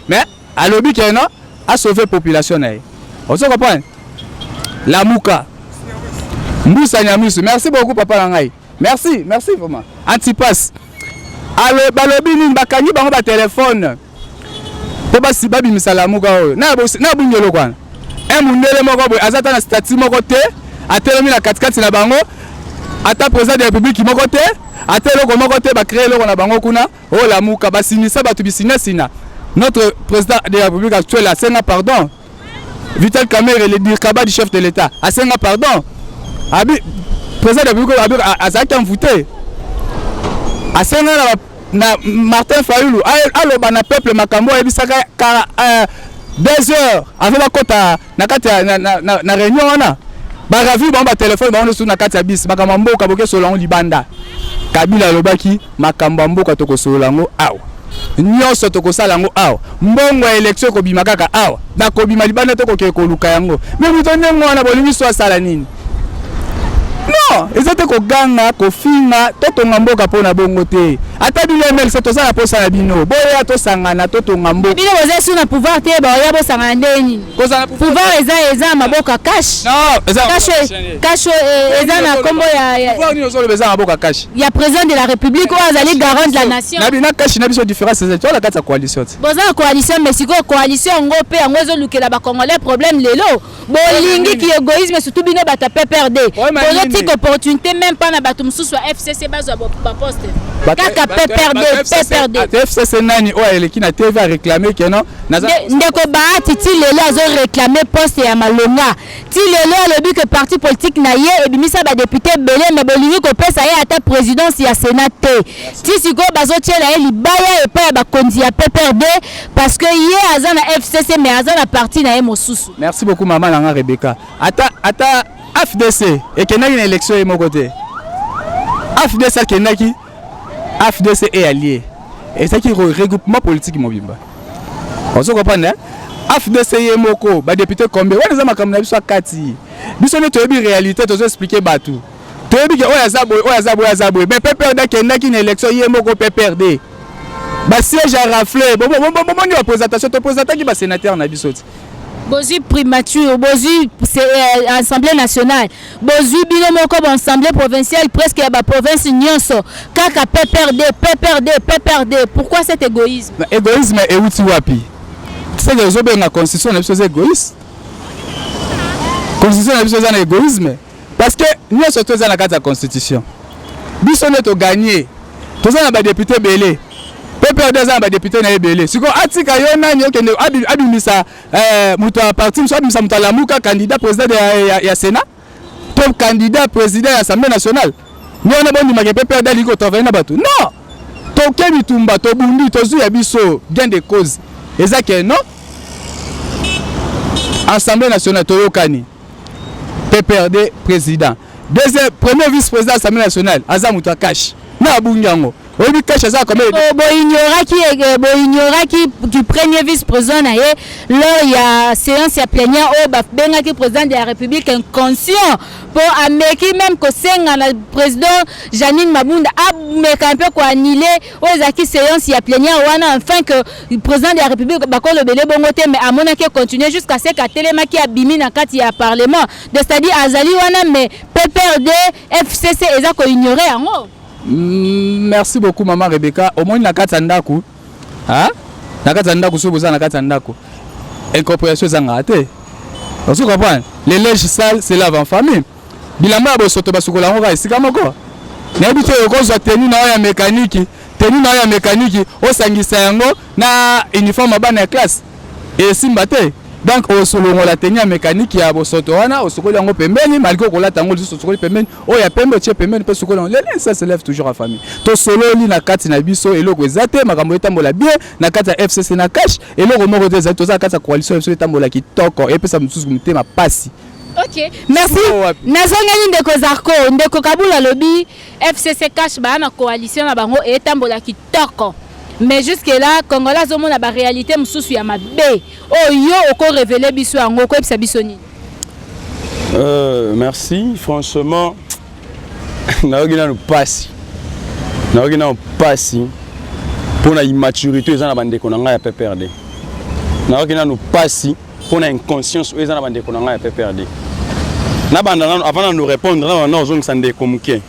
mais à l'objet qu'il a sauvé la population. On se comprend. La Mouka. Moussa Nyamusu. Merci beaucoup, Papa Langai. Merci vraiment. Antipas. Alors, balobi ni bakani bango ba téléphone. Pour ba si babi misala Mouka. Na bungelo kwa. Mundele moko boy azata na statut moko te. Atelemi na 4x4 na bango. Ata président de la République moko te. Atelo comment côté ba créer le na bango kuna oh la muka ba sinisa ba tubisina sina notre président de la République actuelle a senga pardon Vital Kamerhe le dirkaba du chef de l'État a senga pardon abi président de la République a zaki envoûté a senga na Martin Fayulu alo bana peuple makambo ebisaka 2 heures avant bakota na kati na réunion wana baravi ba téléphone ba on na kati ya bis makambo mboka boke solango libanda Kabila lobaki makambo mboka toko solango awa nyonso toko salango awa mbongo élection ko bima kaka awa na ko bima libanda toko ke ko luka yango mais mutonne ngwana bolingi so sala nini non ezate ko ganga ko finga totonga mboka pona bongo te ata bino MLC to sala posa na bino boya to sangana totonga mboka bino boza sur na pouvoir te ba ya bo sangana ndeni pouvoir eza maboka cash non cash eza na kombo ya pouvoir ni ozolo beza maboka cash ya président de la république o azali garant de la nation na bina cash na biso différence c'est toi la kata coalition boza coalition mais siko coalition ngo pe yango ezo lukela ba congolais problème lelo bolingi ki égoïsme surtout bino bata PPRD politique opportunité même pas na bato mususu FCC bazo ba poste kaka PPRD FCC nani o eleki na TV a réclamer que non ndeko ba titi lelo azo réclamer poste ya malonga ti lelo alobi que parti politique na ye ebimisa ba député belé mais bolingi ko pesa ye ata présidence ya Sénat ti siko bazo tiela ye libaya et pas ba kondi ya PPRD parce que ye azana FCC mais azana parti na ye mosusu. Merci beaucoup maman Nanga Rebecca. Ata AFDC et kenaki na élection et mon côté. AFDC kenaki AFDC est allié. Et ça qui regroupement politique mobimba. On se comprend hein? AFDC est moko ba député combien? Ouais les makamna biso kati. Biso ne toyebi réalité to expliquer batou. Toyebi ke oya zabo mais PPRD kenaki na élection yé moko PPRD. Ba siège à rafler. Bon ni représentation to présentant qui ba sénateur na biso. Bozi primature, bozi c'est assemblée nationale, bozi bino moko ba assemblée provinciale presque ya ba province nyonso kaka PPRD. Pourquoi cet égoïsme? Égoïsme et outi wapi? Tu sais que les obéis na constitution na biso égoïste. Constitution na biso za égoïsme parce que nyonso to za na kati ya constitution. Biso ne to gagner. To za na ba député belé. PPRD za ba député na ebele siko atika yo nani okende abimisa muto a parti mso abimisa muto lamuka candidat président ya Sénat top candidat président ya Assemblée nationale nyona bondi make PPRD liko travailler na bato non to kemi tumba to bundi to zu ya biso gain de cause ezake non Assemblée nationale to yokani PPRD président deuxième premier vice-président de l'Assemblée nationale aza muto cash na bunyango. Oui, ignoraki du premier vice-président lors il y a séance à plénière au benga président de la République inconscient pour ameki même que senga le président Janine Mabunda a un peu quoi annuler aux acquis séance à plénière wana enfin que le président de la République bako le belé bongote mais à mon qui continuer jusqu'à ce que Téléma qui a bimi na kati ya parlement c'est-à-dire azali wana mais PPRD FCC eza ko ignorer yango. Merci beaucoup maman Rebecca. Au moins na kati ndako. Hein? Na kati ndako so boza na kati ndako. Incompréhension zanga te. On se comprend. Les lèches sales c'est lave en famille. Bilamba bo soto basukola ngo ka sika moko. Na bito yoko zo tenue na ya mécanique. Tenue na ya mécanique o sangisa yango na uniforme bana ya classe. Et simba te. Donc au solongo la tenue mécanique ya bo soto wana o sokoli yango pembeni malgré ko la tango so sokoli pembeni o ya pembe tie pembeni pe sokoli on lele ça se lève toujours à famille to sololi na kati na biso eloko ezate makambo etambola bien na kati ya FCC na cash eloko moko te ezate to za kati ya coalition FCC etambola kitoko et pe ça mususu mutema pasi. OK, merci. Nazongeli ndeko Zarko, ndeko Kabula lobi FCC cash ba na coalition na bango etambola kitoko. Mais jusque là Congolais zomo na ba réalité mususu ya mabe o yo oko révéler biso yango ko episa biso nini. Merci franchement naogina no passi pour na immaturité eza na bandeko na nga ya PPRD naogina no passi pour na inconscience eza na bandeko na nga ya PPRD na banda avant de nous répondre na non zong sande komuke.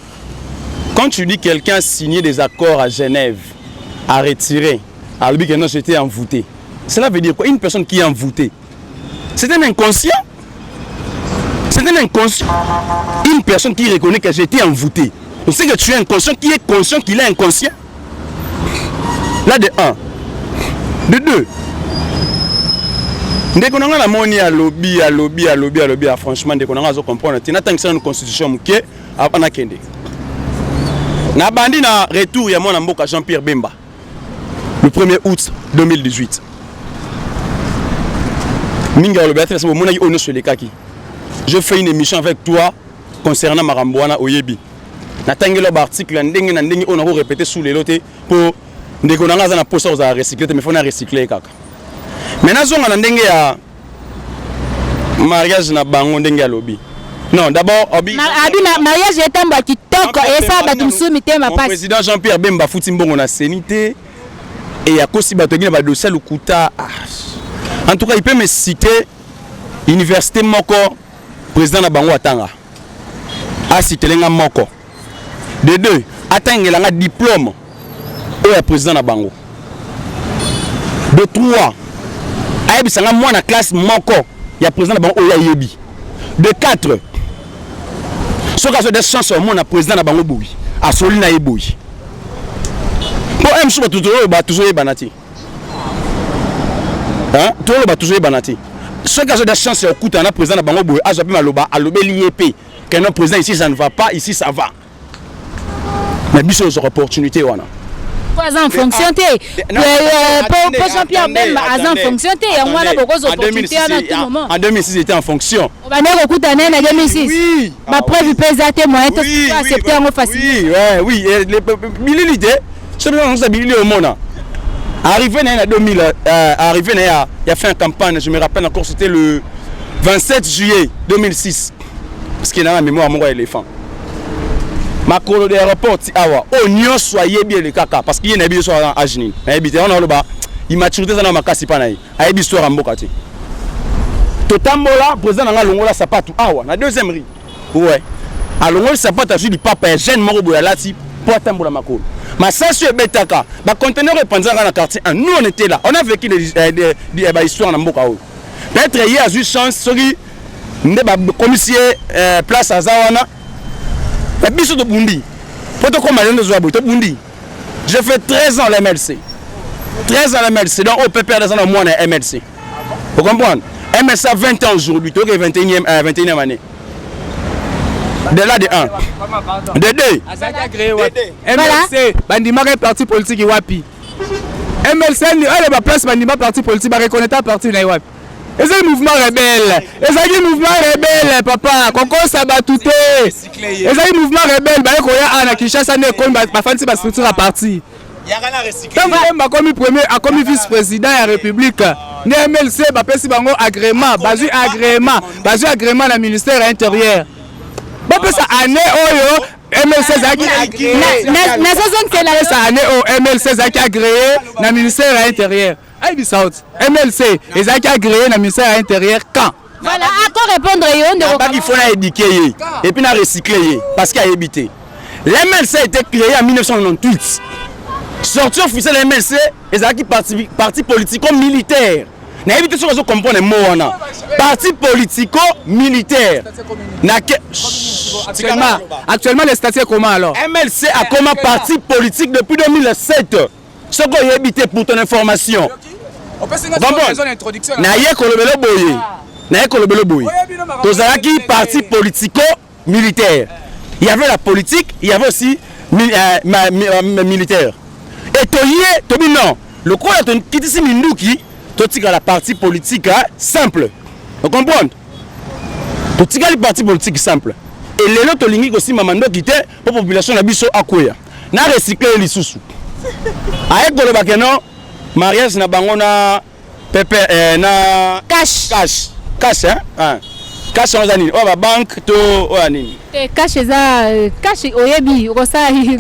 Quand tu dis quelqu'un a signé des accords à Genève à retirer, à lui que non j'étais envoûté. Cela veut dire quoi? Une personne qui est envoûtée, c'est un inconscient. C'est un inconscient. Une personne qui reconnaît que j'étais envoûté. On sait que tu es inconscient, qui est conscient qu'il est inconscient. Là de 1. De 2. Dès qu'on a la monnaie à lobby, franchement, dès qu'on a comprendre, tu n'as pas une constitution qui est à Panakende. Na bandi na retour ya mwana mboka Jean-Pierre Bemba le 1er août 2018. Minga Beatrice Monaki Ono Solekaki. Je fais une émission avec toi concernant Marambouana Oyebi. Natangelo article ndenge na ndenge on a répété sous les lotés pour ndeko nanga za na posa za recycler mais faut na recycler kaka. Maintenant zonga na ndenge ya mariage na bango ndenge ya lobby. Non, d'abord mariage est un kitoko et ça ba tumsumi te ma passe. Président Jean-Pierre Bemba futi mbongo na sénité et ya kosi bato ngina ba dossier lukuta. En tout cas, il peut me citer université moko président na bango atanga. A cité lenga moko. De deux, atteindre un diplôme au président na bango. De trois, ayebi sanga moi na classe moko ya président na bango oya yebi. De quatre, ce cas de chance au monde na président na bango boui. A soli na yeboui. Pour un souba toujours banati. Hein? Tout le toujours banati. Ce cas de chance au coup na président na bango boui. A jappé maloba alobe l'IEP. Que non président ici ça ne va pas, ici ça va. Mais bis aux opportunités wana. En fonction pour Jean-Pierre Bemba en fonction en 2006 il était en fonction. On va dire au en 2006. Oui. Ma preuve pesate moyen tout accepter en facile. Oui, les militaires, c'est bien on s'habille au monde. Arrivé en 2000 arrivé il a fait une campagne, je me rappelle encore c'était le 27 juillet 2006. Parce qu'il a la mémoire mon éléphant. Ma colo de l'aéroport, oh, n'y soyez bien le caca, parce qu'il y a une histoire à Agni. On a le bas, il m'a tué dans ma casse, il y a une histoire à Mbokati. Totambola, président de l'Ongola Sapatou, la deuxième rue. Ouais. À l'Ongola Sapatou, a du papa, jeune Morobo, là, pour Tambola Mako. Ma sœur est Betaka, ma conteneur est pendant dans le quartier. Nous, on était là, on a vécu des histoires dans Mbokao. Peut-être hier, j'ai eu chance, celui, commissaire, place à Zawana. La biso de Bundi. J'ai fait 13 ans à l'MLC. 13 ans à l'MLC. Donc, au PPR des ans, moi, on est MLC. Vous comprenez? MLC a 20 ans aujourd'hui. Tu as 21e année. De là, de 1. De 2. MLC, Bandima est parti politique. MLC, elle est ma place, Bandima parti politique. Je reconnais ta parti. Et c'est le mouvement rebelle. Et c'est le mouvement rebelle, papa. Koko Sabatouté. Et c'est le mouvement rebelle. Bah, quand il y a un Kinshasa, ne comme ma femme, c'est ma structure à partir. Quand vous avez commis premier, a commis vice-président de la République. Ne MLC, bah, si bango agrément, basu agrément dans le ministère intérieur. Bah, ça année oyo. MLC Zaki agréé. MLC Zaki agréé dans le ministère intérieur. MLC, ils ont agréé dans le ministère intérieur quand? Voilà, à quoi répondre? Il faut l'éduquer et puis la recycler parce qu'il a habité. L'MLC a été créé en 1998. Sorti officiel de l'MLC, ils ont parti politico-militaire. N'a évité sur les autres comprendre les mots. Parti politico-militaire. Actuellement, les statuts comment alors? MLC a comme parti politique depuis 2007. Ce qu'on a habité pour ton information. Naye Kolobelo Boye. Tozalaki parti politico-militaire. Il y avait la politique, il y avait aussi militaire. Et Tobi non. Le quoi est Kitisi Minduki, Totika la partie politique simple. Vous comprenez? Totika la partie politique simple. Et les autres lignes aussi mamando qui était pour la population de Bisso Akoya. Na recycler les sous. Avec Golobakeno, mariage na bangona pepe na cash hein cash on a nini o ba banque to o anini cash oyebi oyebi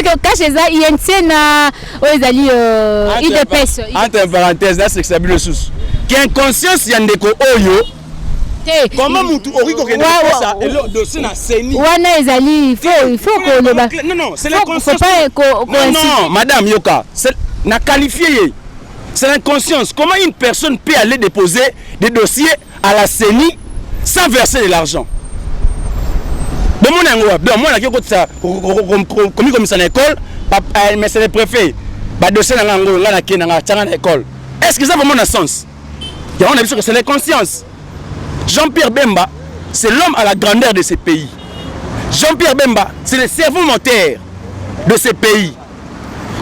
que cash eza INC na oyezali IDPS entre parenthèses là c'est que ça bile sous qui inconscience ya ndeko oyo comment mutu oriko kende ça et le dossier na seni wana ezali il faut que le non c'est l'inconscience non madame Yoka c'est na qualifié. C'est l'inconscience. Comment une personne peut aller déposer des dossiers à la CENI sans verser de l'argent? Moi, comme commissaire d'école, mais c'est le préfet. Est-ce que ça a vraiment un sens? On a vu que c'est l'inconscience. Jean-Pierre Bemba, c'est l'homme à la grandeur de ce pays. Jean-Pierre Bemba, c'est le cerveau moteur de ce pays.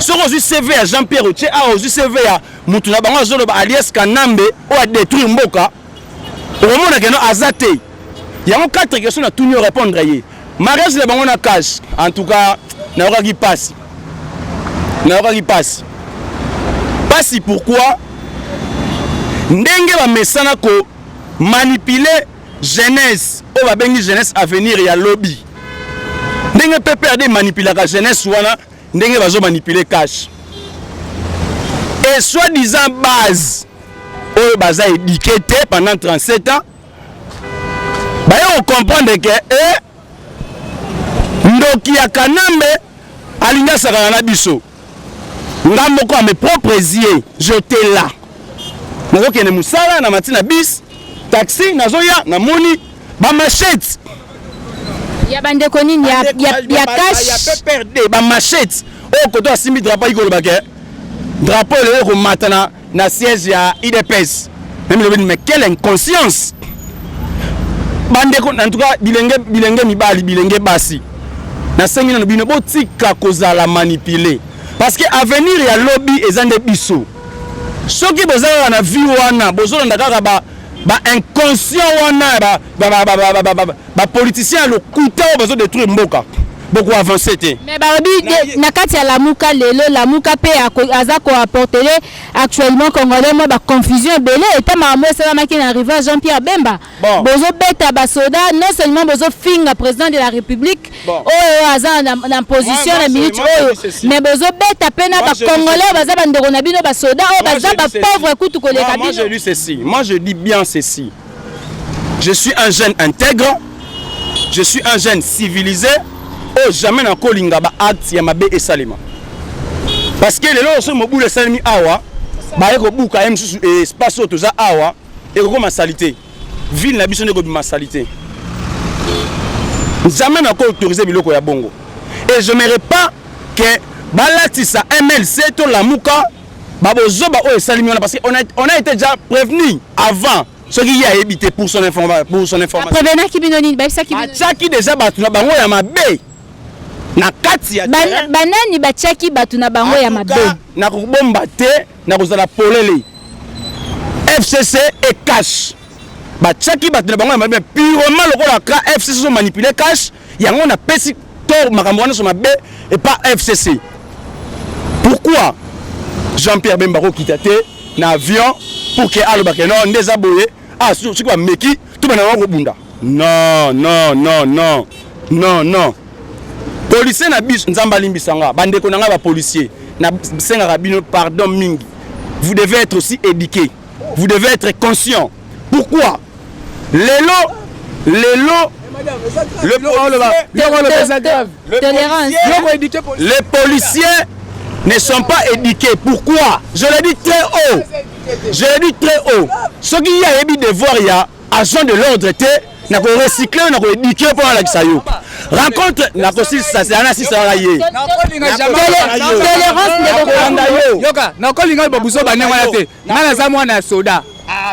Ce que je CV à Jean-Pierre Otier, je CV à Moutouna Bango, alias Kanambe, ou à détruire Mboka. Au moment où on a azate, il y a 4 questions à tout nous répondre. Mariage le Bango na cash, en tout cas, n'a pas qui passe. N'a pas qui passe. Pas si pourquoi, ndenge va mesana ko manipuler jeunesse, ou va bengi jeunesse à venir et à lobby. Ndenge peut perdre manipuler la jeunesse ou ana ndenge va zo manipuler cash. Et soi-disant base, ou baza éduqué pendant 37 ans, bah on comprend que ndoki ya Kanambe alinga saka na biso. Ngambo ko mes propres yeux, j'étais là. Nazo kene musala na matina bis, taxi nazoya na moni ba machette. Ya bande konini ya cash. Ya peut perdre ba machette. O koto asimi drapeau ikolo bake. Drapeau le ko matana na siège ya IDPS. Même le mais quelle inconscience. Bande ko en tout cas bilenge mibali bilenge basi. Na sengi na bino botika kozala manipuler. Parce que avenir ya lobby ezande biso. Soki bozala na vie wana bozola ndaka ba inconscient wana ba politicien le couteau bezo détruire mboka. Beaucoup avancé té. Mais babi na kati ya lamuka lelo lamuka pe azako apporter actuellement congolais moi ba confusion belé et mamo ça maki na arrivé Jean-Pierre Bemba. Bozo beta ba soda non seulement bozo finga président de la République aza na position na minute mais bozo beta pe na ba congolais baza ba ndeko na bino ba soda baza ba pauvre kutu koleka bino. Moi je dis ceci, moi je dis bien ceci. Je suis un jeune intègre. Je suis un jeune civilisé. Oh, jamais na kolinga ba acte ya mabe esalema. Parce que les lois sont mobile salimi awa, ba eko buka msusu espace otoza awa, eko ma salité. Ville na biso ndeko ma salité. Jamais na ko autoriser biloko ya bongo. Et je n'aimerais pas que balatisa MLC to la muka ba bozo ba o esalimi parce qu'on a été déjà prévenu avant. Ce qui y a évité pour son information. Prévenant qui binoni ba ça qui Chaki déjà batuna bango ya mabe. Na kati ya banani bachaki batu na bango ya mabe na kubomba te na kozala polele FCC et cash bachaki batu na bango ya mabe purement lokola ka FCC so manipuler cash yango na pesi tor makambo wana so mabe et pas FCC. Pourquoi Jean-Pierre Bemba ko kitate na avion pour que aloba ke non ndeza boye surtout ba meki tout bana ko bunda non policier na bis nzamba limbisanga bande ko nanga ba policier na senga rabino pardon mingi. Vous devez être aussi éduqué. Vous devez être conscient. Pourquoi les policiers ne sont pas éduqués. Pourquoi? Je le dis très haut. Ce qui y a des devoirs, il y a agent de l'ordre na ko recycler na ko éduquer pour la kisayo rencontre na ko ça c'est ana sisa la ye tolérance ne ko yoka na ko linga babuso banenga ya te na za mwana soda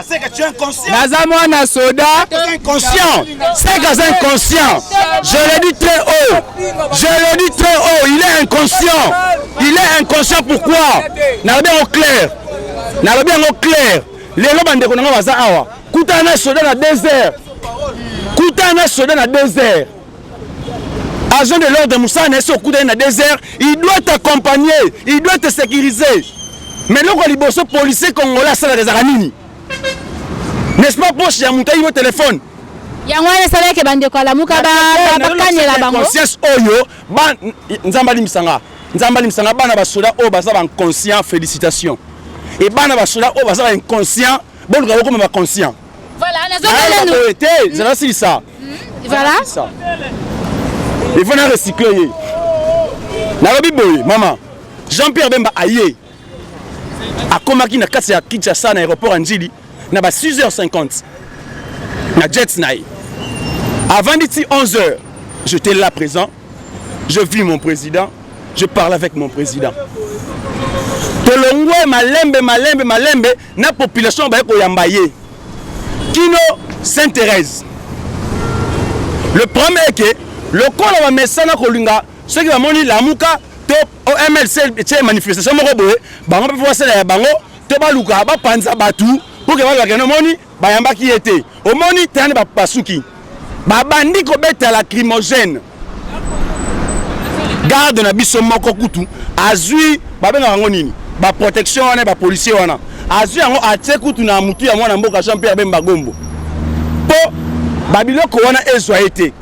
c'est que tu es inconscient na za mwana soda inconscient c'est que c'est inconscient je le dis très haut il est inconscient pourquoi na bien au clair les loba ndeko nanga baza awa kutana soda na désert agent de l'ordre Moussa n'est pas dans le désert, il doit t'accompagner, il doit te sécuriser. Mais là, quand les policiers congolais sont des aranini, n'est-ce pas pour chez Mouta au téléphone? Il y a un salaire qui est bandé quoi la mouka ba la bango. Conscience oyo, ban nzambali misanga bana basoda o baza ba conscient félicitations. Et bana basoda o baza ba inconscient, bon ga ko ba conscient. Voilà, c'est ça. Voilà. Il faut recycler. Maman, Jean-Pierre Bemba aye. A komaki na kati ya Kinshasa na aéroport Anjili na ba 6h50. Na jet naï. Avant d'ici 11h, j'étais là présent. Je vis mon président, je parle avec mon président. Tolongwe malembe na population ba ko yambaye. Kino Sainte-Thérèse. Le premier est que le corps va mettre ça dans Kolinga, ceux qui vont moni la muka top au MLC c'est manifestation moko boye bango pe voir ya bango to ba luka ba panza batu pour que ba keno moni ba yamba ki était au moni tane ba pasuki ba bandi ko beta lacrymogène garde na biso moko kutu azui ba benga ngo nini ba protection wana ba policier wana azui yango atie kutu na mutu ya mwana mboka Jean-Pierre Bemba Gombo po ba biloko wana ezwa été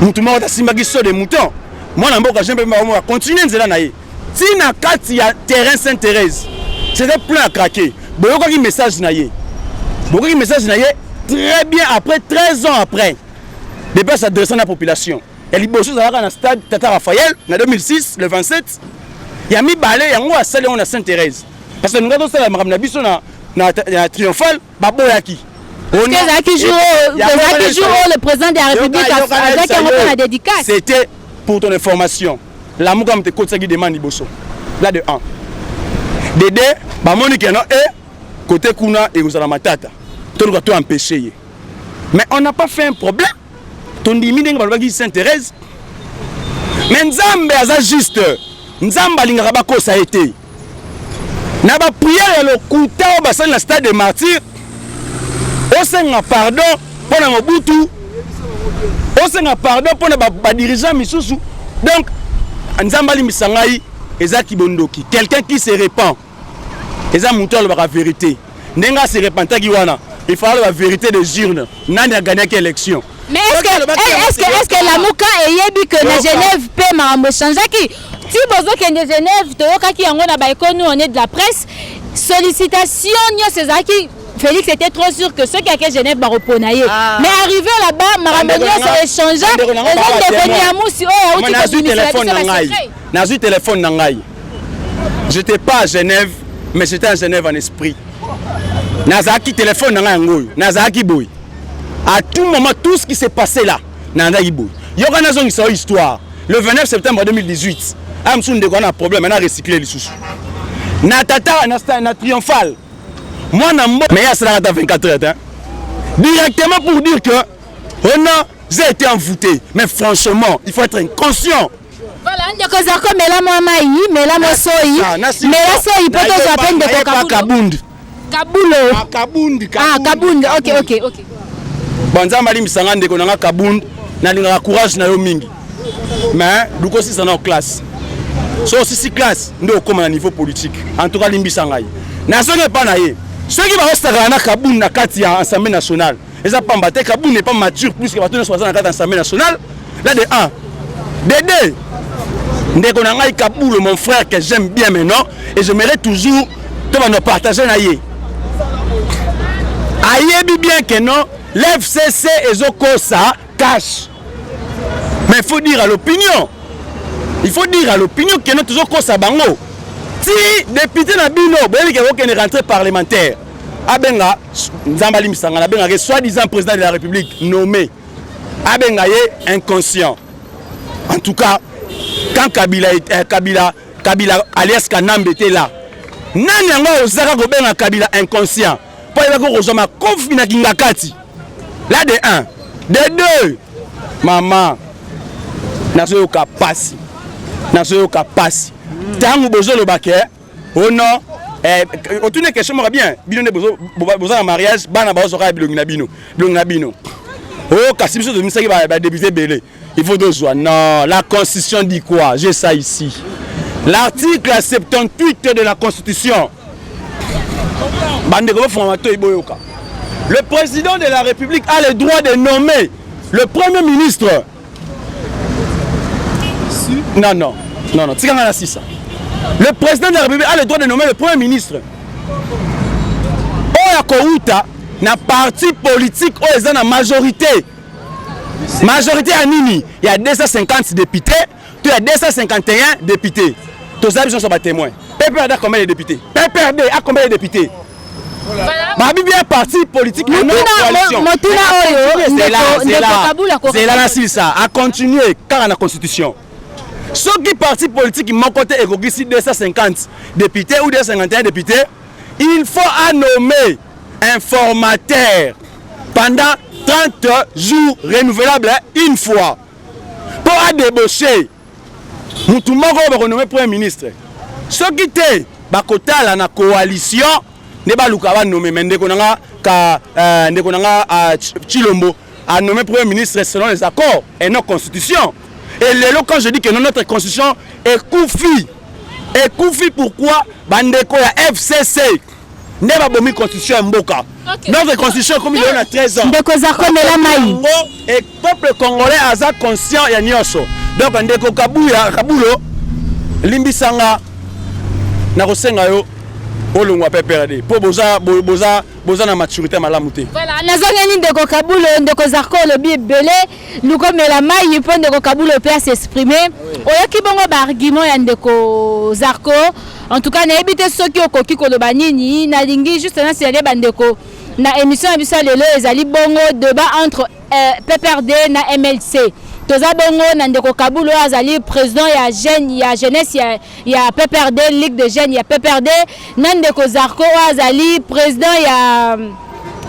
mutu moko ta simba giso de mouton mwana mboka Jean-Pierre Bemba Gombo va continuer nzela na ye ti na kati ya terrain Sainte-Thérèse c'était plein à craquer boyoko ki message na ye très bien après 13 ans après des personnes s'adressant à la population. Et les bosses dans le stade Tata Raphaël en 2006 le 27 il y a mis balai yango a salé on a Sainte-Thérèse parce que nous avons ça la marabna biso na triomphal baboyaki on a qui joue le président de la République avec un dédicace. C'était pour ton information la mukam te kotaki demande bosso là de 1 Dédé ba monique non et côté kuna et vous allez matata tout le temps empêché mais on n'a pas fait un problème ton dimine qui Sainte-Thérèse mais nzambe aza juste nzamba lingaka bakosa a été na ba prière le kuta au bassin la stade des martyrs au senga pardon pour na mobutu au senga pardon pour na ba dirigeant misusu donc nzamba limisangai ezaki bondoki quelqu'un qui se répand eza mutu la vérité nenga se repentaki wana il faut la vérité des urnes nani a gagné quelle élection. Mais est-ce que la Mouka est dit que la Genève peut m'en changer qui si besoin que de Genève to qui en a baïko nous on est de la presse sollicitation nyo Césaki Félix était trop sûr que ceux qui a Genève va reponailler mais arrivé là-bas Maramonio s'est échangé et donc devenu amusi oh on a eu téléphone nangai n'a eu téléphone nangai j'étais pas à Genève mais j'étais à Genève en esprit nazaki téléphone nangai ngoyo nazaki boy à tout moment tout ce qui s'est passé là nazaki boy yoka nazongi sa histoire le 29 septembre 2018 amsun de a un problème maintenant recycler les sous na tata na triomphal moi na mbo mais ça là 24 heures hein directement pour dire que on a j'ai été envoûté mais franchement il faut être inconscient. Voilà, on dit que ça comme là moi maï mais là moi soyi mais là soyi peut être à peine de Kabound Kabound Kabound ok banza mali misanga ndeko nanga Kabound na linga courage na yo mingi mais duko si ça na classe so si classe ndo comme na niveau politique en tout cas limbisa ngai na songe pas na ye ceux qui va rester na Kabound na kati ya Assemblée nationale eza pamba te Kabound n'est pas mature plus que bato na 60 na kati Assemblée nationale là de 1 de 2 ndeko nanga Kaboul mon frère que j'aime bien maintenant et j'aimerais toujours te partager na ye ayebi bien que non l'FCC ezokosa cash mais il faut dire à l'opinion que non toujours kosa bango si député na bino boyebi ke okene rentrée parlementaire abenga nzambali misanga na benga soi-disant président de la République nommé abenga ye inconscient en tout cas quand Kabila alias Kanambe était là nani yango ozaka ko benga Kabila inconscient pour il va ko kozoma kofi na kingakati là de 1 de 2 maman nazo ka pasi tangu bozo le baké oh non autour question moi bien bino ne bozo en mariage bana bazo ka bilongi na bino oh kasi biso de misaki ba député belé il faut deux joie non la constitution dit quoi j'ai ça ici l'article 78 de la constitution le président de la République a le droit de nommer le premier ministre non le président de la République a le droit de nommer le premier ministre oya kouta na parti politique oyo eza na majorité à nini il y a 250 députés il y a 251 députés tous les gens sont témoins PPRD a combien de députés PPRD a combien de députés Babi bien parti politique c'est là ça a continué car la constitution ceux qui parti politique m'ont côté égoïste 250 députés ou 251 députés il faut nommer un formateur pendant 30 jours renouvelables une fois pour débaucher mutu moko bakonomme premier ministre soki te bakotala na coalition ne baluka banome me ndeko nanga Chilombo a nommé premier ministre selon les accords et nos constitutions. Et lelo quand je dis que notre constitution est koufi. Et koufi pourquoi bandeko ya FCC ne ba bomi constitution mboka. Notre constitution comme il y a 13 ans. Ndeko Zarko mela mai. Et peuple congolais aza conscient ya nyonso. Donc ndeko Kabulo limbisanga na kosenga yo olongwa PPRD po boza na maturité malamu te. Voilà, nazongeni ndeko Kabulo ndeko Zarko le bibele luko mela mai po ndeko Kabulo peut s'exprimer. Oyoki bongo ba argument ya ndeko Zarko. En tout cas, na ebité soki okoki koloba nini na lingi juste na siale bandeko na émission ya biso lelo ezali bongo débat entre PPRD na MLC. Toza bongo na ndeko Kabulo azali président ya jeunesse ya PPRD Ligue de jeunes ya PPRD na ndeko Zarko azali président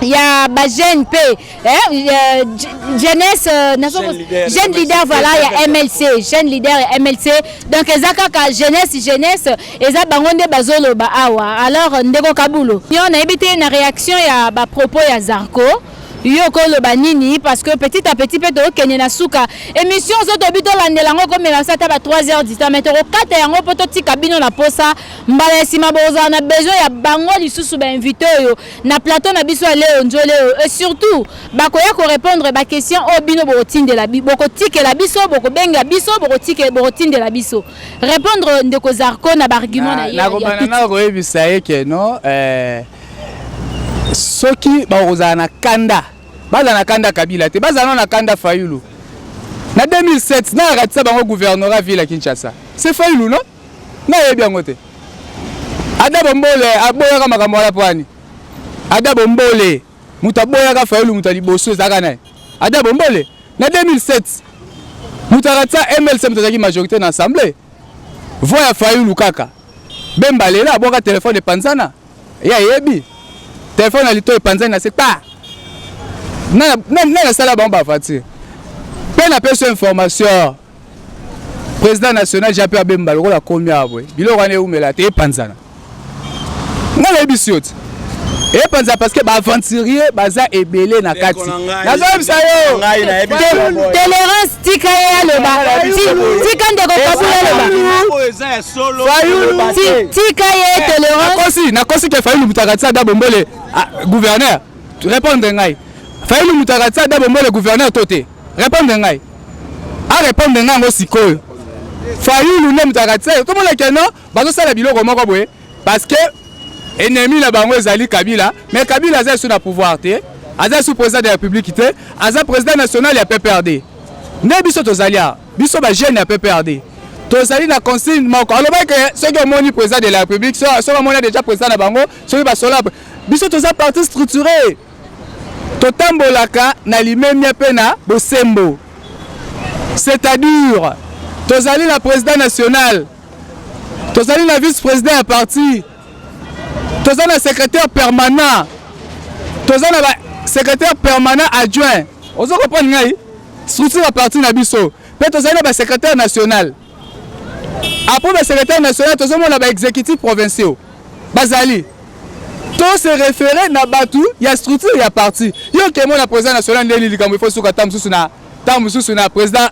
ya ba jeune P jeunesse jeune leader voilà ya MLC jeune leader ya MLC donc ezaka ka jeunesse eza bango nde bazoloba awa. Alors ndeko Kabulo yo na ebité na réaction ya ba propos ya Zarko yoko lo banini parce que petit à petit peut to kenye na suka émission zo to bito landelango comme la sata ba 3h du temps mais to 4 yango poto tika bino na posa mbala sima boza na besoin ya bango lisusu ba invité yo na plateau na biso leo njole et surtout ba ko ya ko répondre ba question o bino bo tinde la bi boko tike la biso boko benga biso boko tike boko tinde la biso répondre ndeko Zarko na ba argument na ya ko banana ko ebisa yeke no soki ba ozana kanda baza na kanda Kabila te baza na kanda Fayulu na 2007 na ratisa bango gouvernorat ville à Kinshasa c'est Fayulu non na yebi yango te ada bombole aboya ka makambo la pwani ada bombole mutaboya ka Fayulu mutaliboso zaka na ada bombole na 2007 mutaratisa MLC mutazaki majorité na assemblée voya Fayulu kaka bemba lela boka téléphone de panzana ya yebi téléphone alito e panzana c'est pas na sala ba fati pe na personne information président national Jean-Pierre Bemba lokola combien abwe biloko ane umela te panzana na le bisiot et panza parce que ba aventurier baza ebele na kati nazo bisa yo tolérance tika ya le ba tika ndeko Kabulo le ba tika ya tolérance na kosi ke Fayulu mutakatsa da bombole gouverneur répondre ngai Fayulu mutakatsa da bombole gouverneur toté répondre ngai a répondre ngai ngo sikoyo Fayulu ne mutakatsa to mona keno bazo sala biloko moko boye parce que ennemi na bango ezali Kabila mais Kabila aza sous na pouvoir te aza sous président de la République te aza président national ya PPRD ne biso tozalia biso ba jeune ya PPRD tozali na consigne moko aloba que soki omoni président de la République soki omoni déjà président na bango soki basola biso toza parti structuré totambolaka na limemia pe na bosembo c'est-à-dire tozali na président national tozali na vice-président ya parti tozali na secrétaire permanent tozali na secrétaire permanent adjoint ozo comprendre ngai structure ya parti na biso pe tozali na ba secrétaire national après ba secrétaire national tozomona ba exécutif provinciaux bazali to se référer na batu ya structure ya parti yo ke mona président national ndeli likambo ifo suka tamususu na président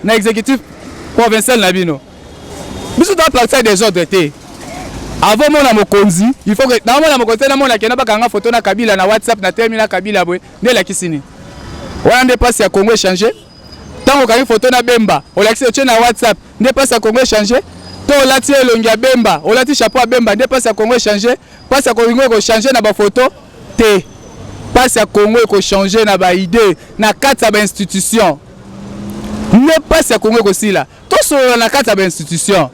na exécutif provincial na bino biso doit partir des ordres te avant mona mokonzi il faut que na mona mokonzi na mona kena bakanga photo na Kabila na WhatsApp na termina Kabila bwe ndela kisini wana nde passe ya Congo changer tango kangi photo na Bemba olakisi oche na WhatsApp nde passe ya Congo changer to olati elongi ya Bemba olati chapeau ya Bemba nde passe ya Congo changer passe ya Congo ko changer na ba photo te passe ya Congo ko changer na ba idée na kati ya ba institution ne passe ya Congo ko sila to so na kati ya ba institution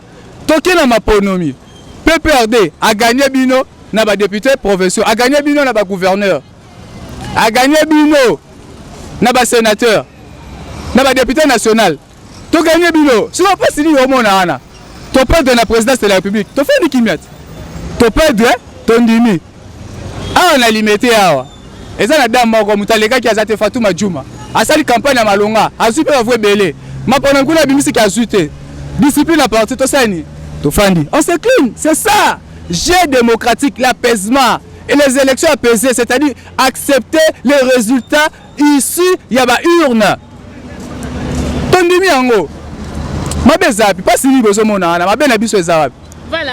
to kena maponomi PPRD a gagné bino na ba député provinciaux a gagné bino na ba gouverneur a gagné bino na ba sénateur na ba député national to gagné bino si on passe ni omona wana to perdre na présidence de la République to fait ni kimiat to perdre to ndimi awa na limité awa eza na dame moko mutaleka ki azate Fatuma Juma asali campagne ya malonga azupe ba vwe belé mapona nguna bimisi ki azute discipline la partie, tout ça, on s'incline, c'est ça. Jeu démocratique, l'apaisement et les élections apaisées, c'est-à-dire accepter les résultats issus, il y a une urne. Tondimi yango. Pas si voilà.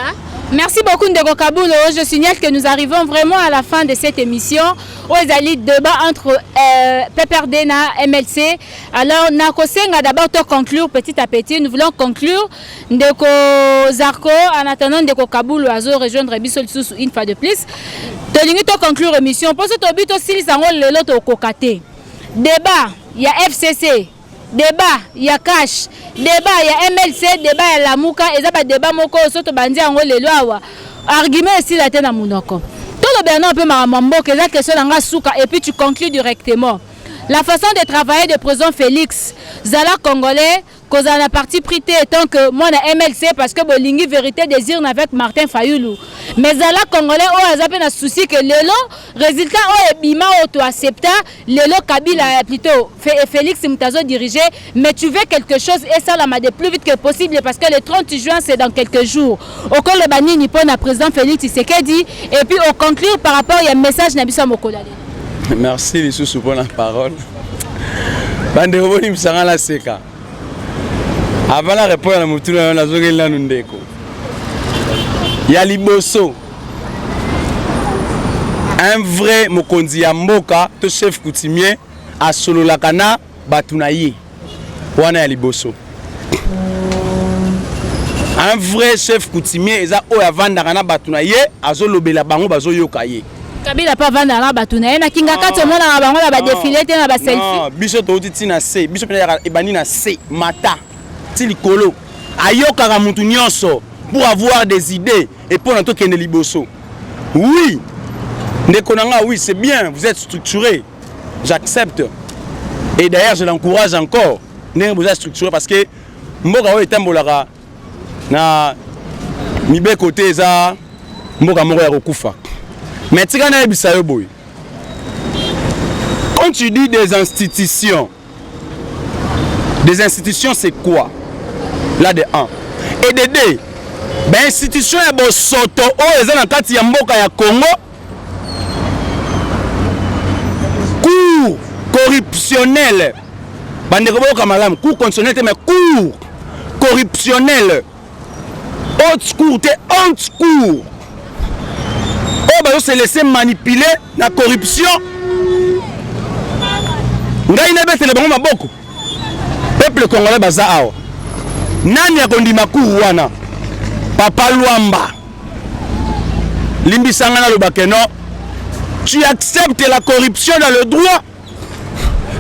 Merci beaucoup Ndeko Kabulo. Je signale que nous arrivons vraiment à la fin de cette émission. Aux alliés débat entre PPRD et MLC. Alors, Nakosenga d'abord te conclure petit à petit. Nous voulons conclure. Ndeko Zarko, en attendant Ndeko Kabulo à rejoindre Bissol Sous une fois de plus. Tolingi te conclure l'émission. Pour ce but aussi, ils ont le lot au cocaté. Débat, il y a FCC. Débat, il y a cash. Débat, il y a MLC. Débat, il y a la Mouka. Et ça, débat, moko, soto bandi, en le loa. Argument ici, la tête à Mounoko. Tout le bien, on peut m'amambo, que la question d'anga souka. Et puis tu conclus directement. La façon de travailler de président Félix, Zala Congolais, cause à la partie prité étant que moi, na MLC, parce que Bolingi Vérité désire avec Martin Fayoulou. Mais Zala Congolais, oh, a un souci que le résultat, oh, bima, oh, tu acceptes, le Kabila, plutôt, Félix Moutazo dirigé, mais tu veux quelque chose et ça, la m'a de plus vite que possible, parce que le 30 juin, c'est dans quelques jours. Au cas le bani nippon, à président Félix Tshisekedi, et puis au conclure par rapport, il y a un message, Nabissa Mokolade. Merci, les sous pour la parole. Bandérovoni, Msanga la Seka. Avant la réponse à mon tour, on a joué là nous ndeko. Il y a Liboso, un vrai mokondi ya mboka, to chef coutumier à Sololakana Batunaye. Wana ya Liboso. Un vrai chef coutumier, eza oya vandakana Batunaye, azolobela bango bazo yokaye. Kabila pas vendre na Batunaye na kinga kato mona na bango na ba défilé te na ba selfie. Non, biso to uti na C, biso pena ebani na C, mata. Likolo ayokaka mutu nyonso pour avoir des idées et pour n'entendre qu'un liboso. Oui, Ndekonanga, oui, c'est bien, vous êtes structuré, j'accepte. Et d'ailleurs, je l'encourage encore. Vous êtes structuré parce que mboka o etambolaka na mibe côté za mboka moko ya kokufa. Mais tika na ebisa yo boy. Quand tu dis des institutions c'est quoi? Là de 1 et de 2 ben institution ya bosoto o eza na kati ya mboka ya Congo cours corruptionnel bande ko boka malamu cours constitutionnel mais cours corruptionnel haute cour te haute cour o ba se laisser manipuler na corruption ngai na betele bango maboko peuple congolais baza awa nani akondima cour wana Papa Luamba limbisanga na lobakeno tu acceptes la corruption dans le droit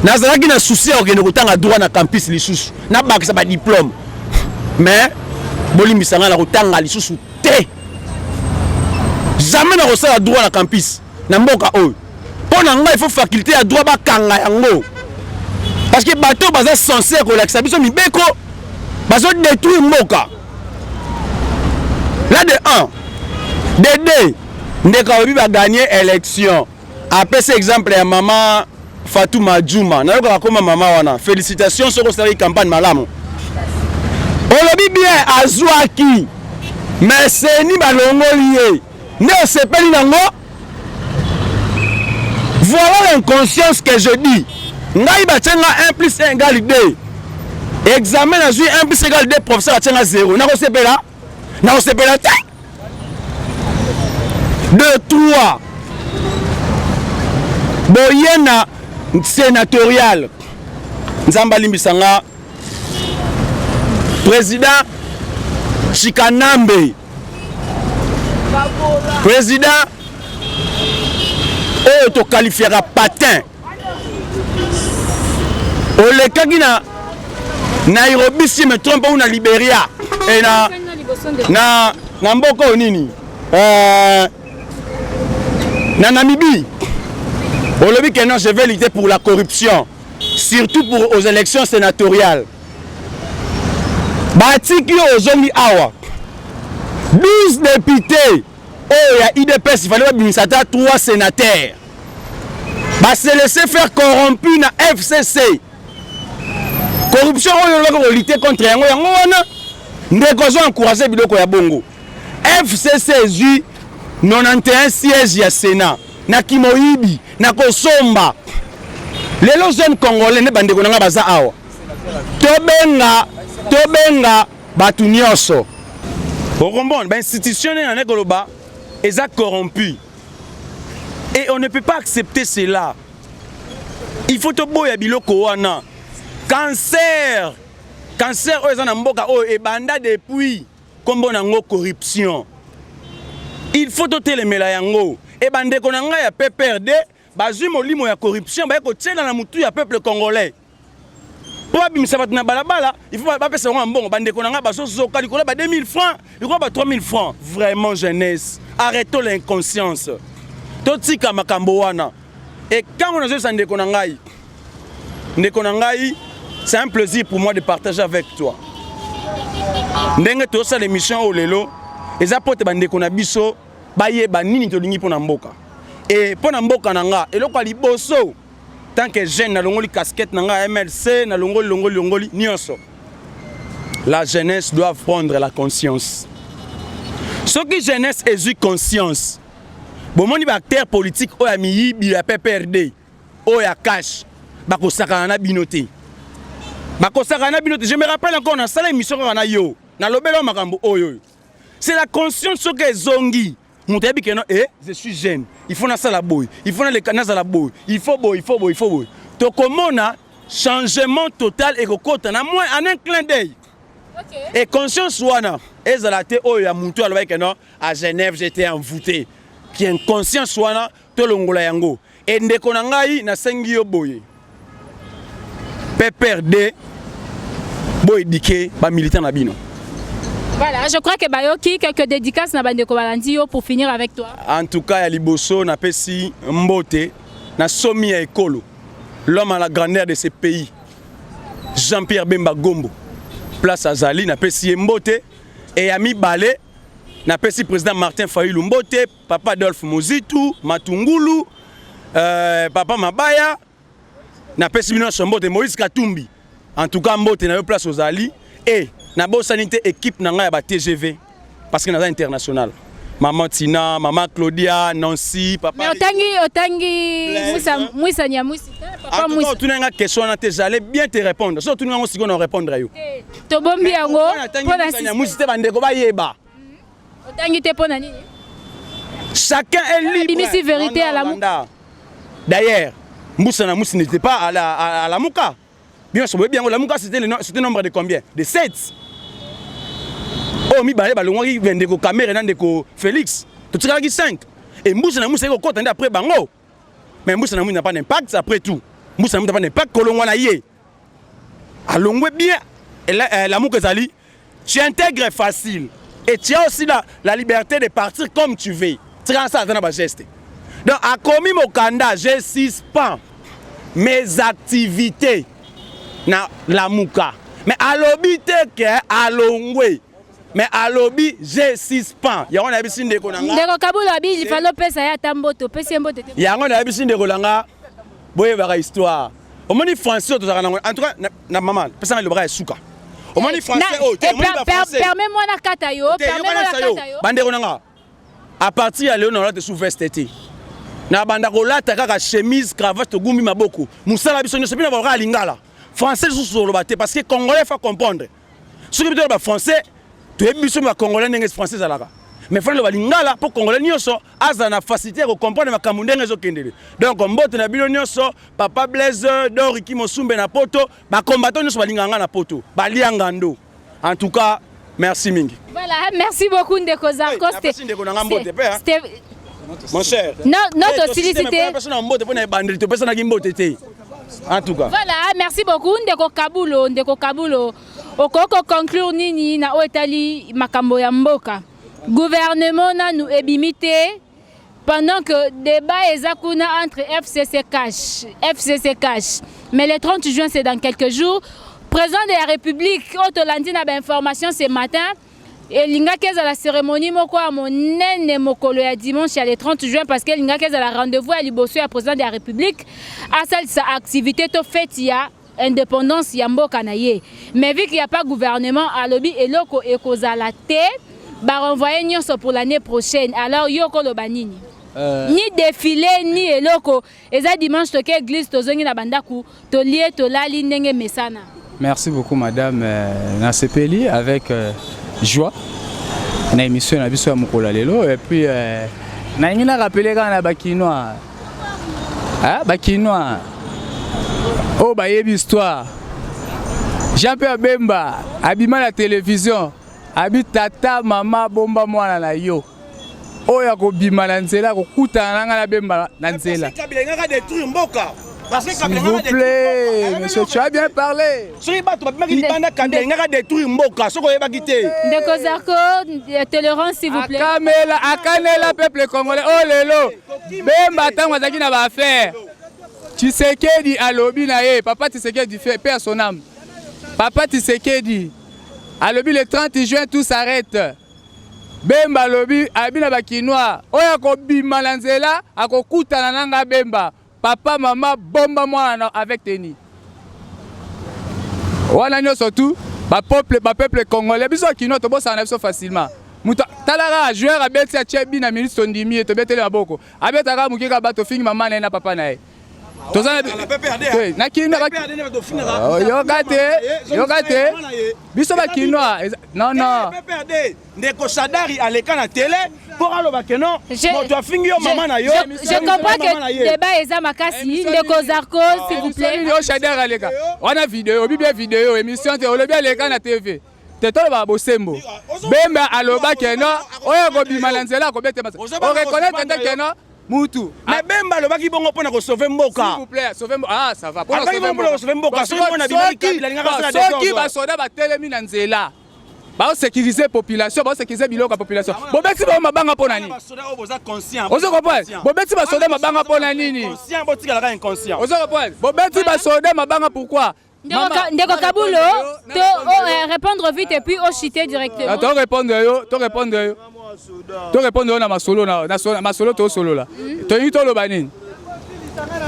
nazalaki na souci ya okende kotanga droit na campus lisusu na bakisa ba diplôme mais bolimbisanga na kotanga lisusu te jamais na kosala droit na campus na mboka oyo pona nga il faut faculté ya droit bakanga yango parce que bateau baza censé kolakisa biso mibeko bazo détruire mboka. Là de 1, de 2, Ndekaobi va gagner élection. Après cet exemple, il y a maman Fatouma Djouma. Maman wana. Félicitations sur la campagne malamu. On l'a bien à Zouaki. Mais c'est ni balongo lié. Ne se peli nango. Voilà l'inconscience que je dis. Ngai batchenga 1 plus 1 égale 2. Examen à 1 plus 1 égale 2, professeur batchenga 0. Nako sepela. Nako sepela. 2, 3. Boyena sénatorial. Nzamba Limbisanga. Président Chikanambe. Président to qualifiera patin. Ole kagina Nairobi si me trompe ou na Libéria et na mboko nini na Namibie. Olobi que non, je vais lutter pour la corruption, surtout pour aux élections sénatoriales. Batiki ozongi awa 12 députés. Oh, il y a IDPS, il fallait bimisata 3 sénateurs. Bah, se laisser faire corrompu na FCC. Corruption, on a lutter contre yango wana. Ndeko encourager biloko ya bongo. FCC ezui 91 sièges ya Sénat. Na kimoyibi, na kosomba. Lelo jeune congolais ne bandeko nanga baza awa. Tobenga batu nyonso. Bon, l'institution est corrompue. Et on ne peut pas accepter cela. Il faut que boya biloko wana. Cancer oyo na mboka oyo ebanda depuis kombo nango corruption. Il faut to telemela yango. E bandeko na ngai ya PPRD bazui molimo ya corruption ba ko tiela na mutu ya peuple congolais. Pour abimisa batu na balabala, il faut pas pesa ngo mbongo bandeko na ngai bazozoka likolo ba 2000 francs, likolo ba 3000 francs. Vraiment jeunesse, arrêtons l'inconscience. Totika makambo wana. Et quand on a joué ndeko na ngai, c'est un plaisir pour moi de partager avec toi. Ndenge to sa l'émission au lelo, ezapote bandeko na biso bayeba nini tolingi pona mboka. Et pona mboka nanga, eloko liboso tant que jeune na longoli casquette nanga MLC na longoli nyonso. La jeunesse doit prendre la conscience. Ce qui jeunesse est eu conscience. Bon moni ba acteur politique oya miyibi ya PPRD, oya cash, bako sakana binote. Je me rappelle encore dans la émission na yo, na lobelo makambo oyo. C'est la conscience que zongi. Montebi que non, je suis jeune. Il faut na sala boy, il faut na le canaz à la boy. Il faut boy. To komona changement total et kokota na moins en un clin d'œil. Et conscience wana, ezalate oyo ya muntu aloba que non, à Genève j'étais envoûté. Qui est conscience wana to longola yango. Et ndeko na ngai na sengi yo boye. PPRD boy dike ba militant na bino. Voilà, je crois que Bayoki, quelques dédicaces na bandeko balandio pour finir avec toi. En tout cas, ya liboso na pesi mbote na somi ya ekolo. L'homme à la grandeur de ce pays. Jean-Pierre Bemba Gombo. Place Azali na pesi mbote et ami balé na pesi président Martin Fayulu mbote, papa Adolphe Mozitu, Matungulu, papa Mabaya na pesi bino mbote Moïse Katumbi. En tout cas mbote na yo place Azali et na bo sanité équipe na nga ya ba TGV parce que na international. Maman Tina, maman Claudia, Nancy, papa. Mais otangi Moussa Nyamousi. Papa Moussa. Tu n'as pas question na te j'allais bien te répondre. Surtout nous on si on répondre yo. To bombi yango. Moussa Nyamousi te bandeko ba yeba. Otangi te pona nini? Chacun est libre. Bimisi vérité à la Mouka. D'ailleurs, Moussa Nyamousi n'était pas à la Mouka. Bien sûr, la Mouka c'était le nombre de combien? De 7. Oh, mi balé balongoi vendeko caméra nandeko Félix. Tu tira qui 5. Et Moussa Nyamousi ko kotanda après bango. Mais Moussa Nyamousi n'a pas d'impact après tout. Moussa Nyamousi n'a pas d'impact kolongwa na yé. Alongwe bien et la Mouka Zali, tu intègres facile et tu as aussi la liberté de partir comme tu veux. Tu as ça dans ba geste. Donc à commis Mokanda, je suspends mes activités na la Mouka. Mais à l'obité que à l'ongwe. Mais à l'obit, j'ai 6 pans. Il y a un abyssin de Konanga. Ndeko Kabula abi, il fallait pesa ya tamboto, pesa mbote. Il y a un abyssin de Kolanga. Boye va histoire. Au moins français en tout cas na maman, pesa le bras est souka. Au moins français permets-moi na katayo, permets-moi na katayo. Bande Konanga. À partir à Léon on sous veste été. Na banda ko lata kaka chemise, cravate to gumbi maboko. Musala biso nyoso bina ba lingala. Français sous le baté parce que congolais faut comprendre. Ce qui veut dire français tu es biso ma congolais n'engage français à la mais faut le balingala pour congolais nyonso aza na facilité de comprendre ma kamundenge zo kendele donc mbote na bino nyonso papa Blaise Doriki Mosumbe na poto ba combattant nyonso balinganga na poto baliangando en tout cas merci mingi. Voilà, merci beaucoup Ndeko Zarko. C'était mon cher. Notre sollicité. En tout cas. Voilà, merci beaucoup Ndeko Kabulo. Okoko conclure nini na oetali makambo ya mboka. Gouvernement na nous ebimité pendant que débat ezakuna entre FCC cash. Mais le 30 juin c'est dans quelques jours. Président de la République Otolandi na information ce matin et linga keza la cérémonie moko a monene mokolo ya dimanche le 30 juin parce que linga keza la rendez-vous à liboso ya président de la République à sa activité to fête ya indépendance ya mboka na ye. Mais vu qu'il n'y a pas gouvernement à lobby eloko ekozala te, ba renvoyer nyonso pour l'année prochaine. Alors yoko lo banini. Ni défilé ni eloko eza dimanche toke église tozongi na bandaku to lié to lali ndenge mesana. Merci beaucoup madame na sepeli avec joie na émission na biso ya mokolo lelo et puis na ngina rappeler quand na bakinois bakinois oh ba yebi histoire Jean-Pierre Bemba abima la télévision abi tata mama bomba mwana na yo oya ko bima na nzela ko kutana na Bemba na nzela. S'il vous plaît, monsieur, tu as bien parlé. Ndeko Zarko, tolérance s'il vous plaît. Akanela peuple congolais. Oh lelo. Bemba tango zaki na ba affaire. Tshisekedi alobi na ye, papa Tshisekedi fait perd son âme. Papa Tshisekedi alobi le 30 juin tout s'arrête. Bemba alobi abina bakinois. Oya ko bima na nzela akokutana nanga Bemba. Papa, maman, bomba moi avec Teni. Voilà nous surtout, peuple congolais, biso qui nous tobo ça facilement. Muta talara joueur a beti a chebi na ministre ndimi to betele maboko. Abeta ka mukika bato fingi maman na papa na ye. Tozana na kinwa yo gate biso ba kinwa non Ndeko Sadari aleka na télé pour aloba que non moto fingi yo maman na yo. Je comprends que débat eza makasi Ndeko Zarko s'il vous plaît. Yo Sadari aleka. On a vidéo, bien vidéo émission te olobi aleka na TV. Tetolo ba bosembo. Bemba aloba que non oya ko bimala nzela ko bete masa. On reconnaît que non Moutou. Mais Bemba le baki bongo pona ko sauver mboka. S'il vous plaît, sauver mboka. Ah, ça va. Pour sauver mboka. Soki ba soda ba telemi na nzela. Ba sécuriser population, ba sécuriser biloko population. Bobeti ba mabanga pona nini? Ozo comprendre. Bobeti ba soda mabanga pona nini? Conscient botika la inconscient. Ozo comprendre. Bobeti ba soda mabanga pourquoi? Ndeko Kabulo, répondre vite et puis au chiter directement. To répondre yo. To répondre na masolo na masolo to solo là. To yi to lo banini.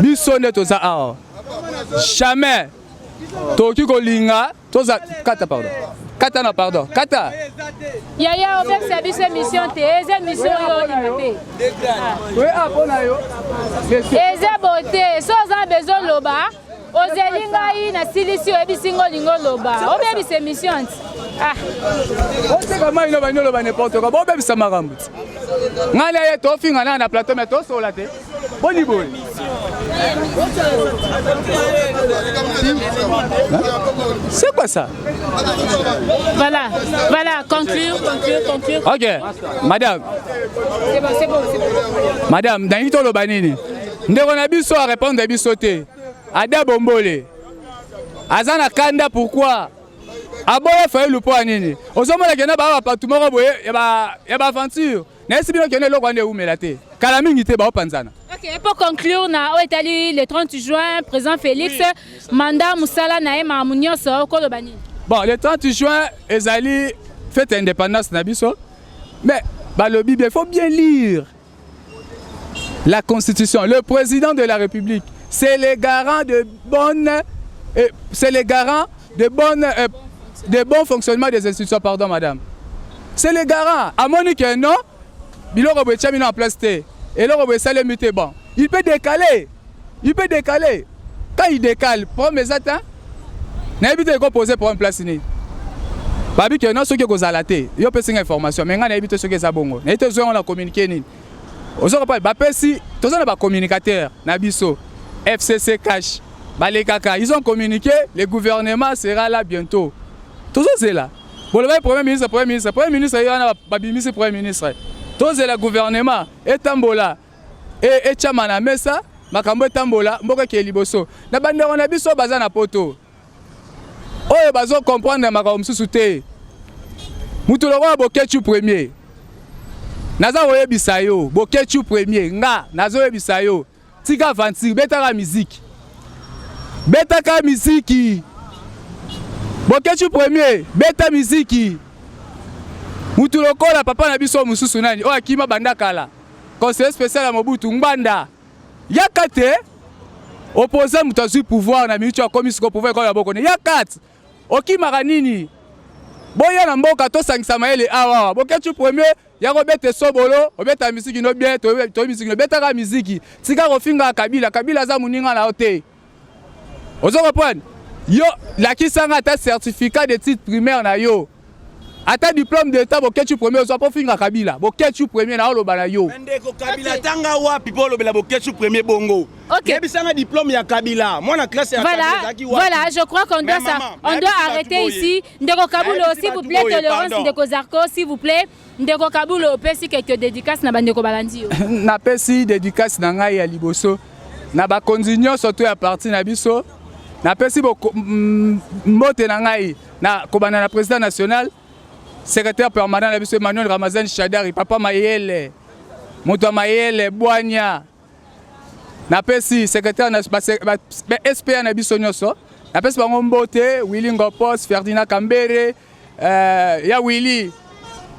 Biso ne to za a. Jamais. To ki ko linga, to za kata pardon. Kata. Yaya obek service mission te, eza mission yo limité. Oui, apona yo. Eza boté, so za besoin loba. Ozelinga na silisi ebisingo lingo loba. Obebi se mission. Ah. On sait comment il va nous n'importe quoi. Bon, même ça m'a remboursé. Ngale ye to finga na plateau mais to sola te. Boni boy. C'est quoi ça? Voilà, conclure. OK. Madame. C'est bon. Madame, dans to lo banini. Ndeko na biso a répondre biso te. Ada bombole. Azana kanda pourquoi? Aboya fa le po nini. Ozomona kena ba appartement ko boye ya ba aventure. Na esi bino kena lo kwande umela te. Kala mingi te ba opanzana. OK, pour conclure na Oetali le 30 juin président Félix mandat musala na ema munyoso ko lo bani. Bon, le 30 juin ezali fête indépendance na biso. Mais le Bible, il faut bien lire la Constitution. Le président de la République, c'est le garant de bon fonctionnement des institutions. Pardon, madame. C'est le garant. À mon niveau, non, il a mis en place. Et là, bon. Il peut décaler. Quand il décale, prends mes attentes. N'habitez pas poser pour un place. Babi que non, ceux qui ont alaté, ils ont une information. Mais n'habitez ceux qui ont bongo. N'habitez ceux qui ont communiqué. Vous avez pas si tous les communicateurs, Nabiso, FCC Cash, Balekaka, ils ont communiqué. Le gouvernement sera là bientôt. Tout ça c'est là. Vous le Premier ministre, il y a un ministre, Premier ministre. Tout c'est le gouvernement. Et Tambola. Et Chamana Mesa, Makambo Tambola, Mboka Keliboso. Na bande on a biso bazana poto. Oh, bazo comprendre Makambo Susute. Mutuloro Bokechu premier. Naza oye bisayo, Bokechu premier. Nga, nazo oye bisayo. Tika vanti, betaka musique. Betaka musique. Bokechu premier, beta musique. Mutuloko la papa na biso mususu nani. Oh akima banda kala. Conseiller spécial à Mobutu Ngbanda. Yakate. opposant mutazu pouvoir na minute comme ce pouvoir ko ya bokone ya 4 okimaka nini boya na mboka to sangisa maele awa boketu premier ya ko bete sobolo obeta musique no bien to musique no beta ka musique tika ko finga kabila za muninga na hote ozo comprendre yo la kisanga ta certificat de titre primaire na yo ata diplôme d'état boketu premier ozo po finga kabila boketu premier na oloba na yo ndeko kabila tanga wapi po lobela boketu premier bongo. Yebisanga diplôme ya kabila moi na classe ya kabila voilà je crois qu'on doit arrêter ici ndeko Kabulo s'il vous plaît tolérance ndeko Zarko s'il vous plaît ndeko Kabulo pesi quelques dédicaces na bandeko balandi yo na pesi dédicace na ngai ya liboso na ba konzinyo surtout ya parti na biso na pesi mbote na ngai na kobana na président national secrétaire permanent de Emmanuel Ramazan Shadari, papa Mayele, Moto Mayele, Boania, Napesi, secrétaire SPA Nabiso Nyoso, Napesi Bangombote, Willy Ngopos, Ferdinand Kambere, ya Willy,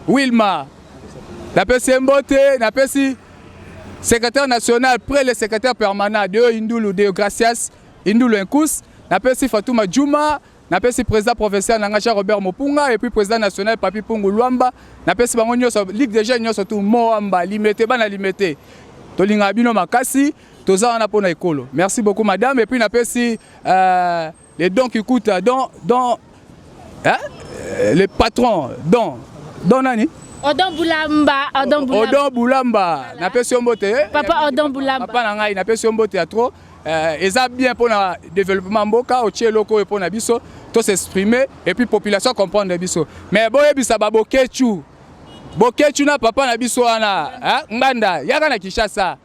Wilma, Napesi Mbote, Napesi secrétaire national, près le secrétaire permanent de Indulu de Gracias, Indulu Nkous, Napesi Fatouma Djouma, napesi président professeur Nangacha Robert Mopunga et puis président national Papi Pungu Luamba napesi bango nyonso ligue des jeunes nyonso tout Moamba limité bana limité tolinga bino makasi toza wana pona ekolo. Merci beaucoup madame et puis napesi les dons qui coûtent don hein les patrons don nani Odon Boulamba napesi mbote papa Odon Boulamba papa na ngai napesi mbote ya trop ça bien pour le développement mboka otie loko et pour na biso to s'exprimer et puis population comprendre biso mais boye bisa ba bokechu na papa na biso wana nganda yaka na Kinshasa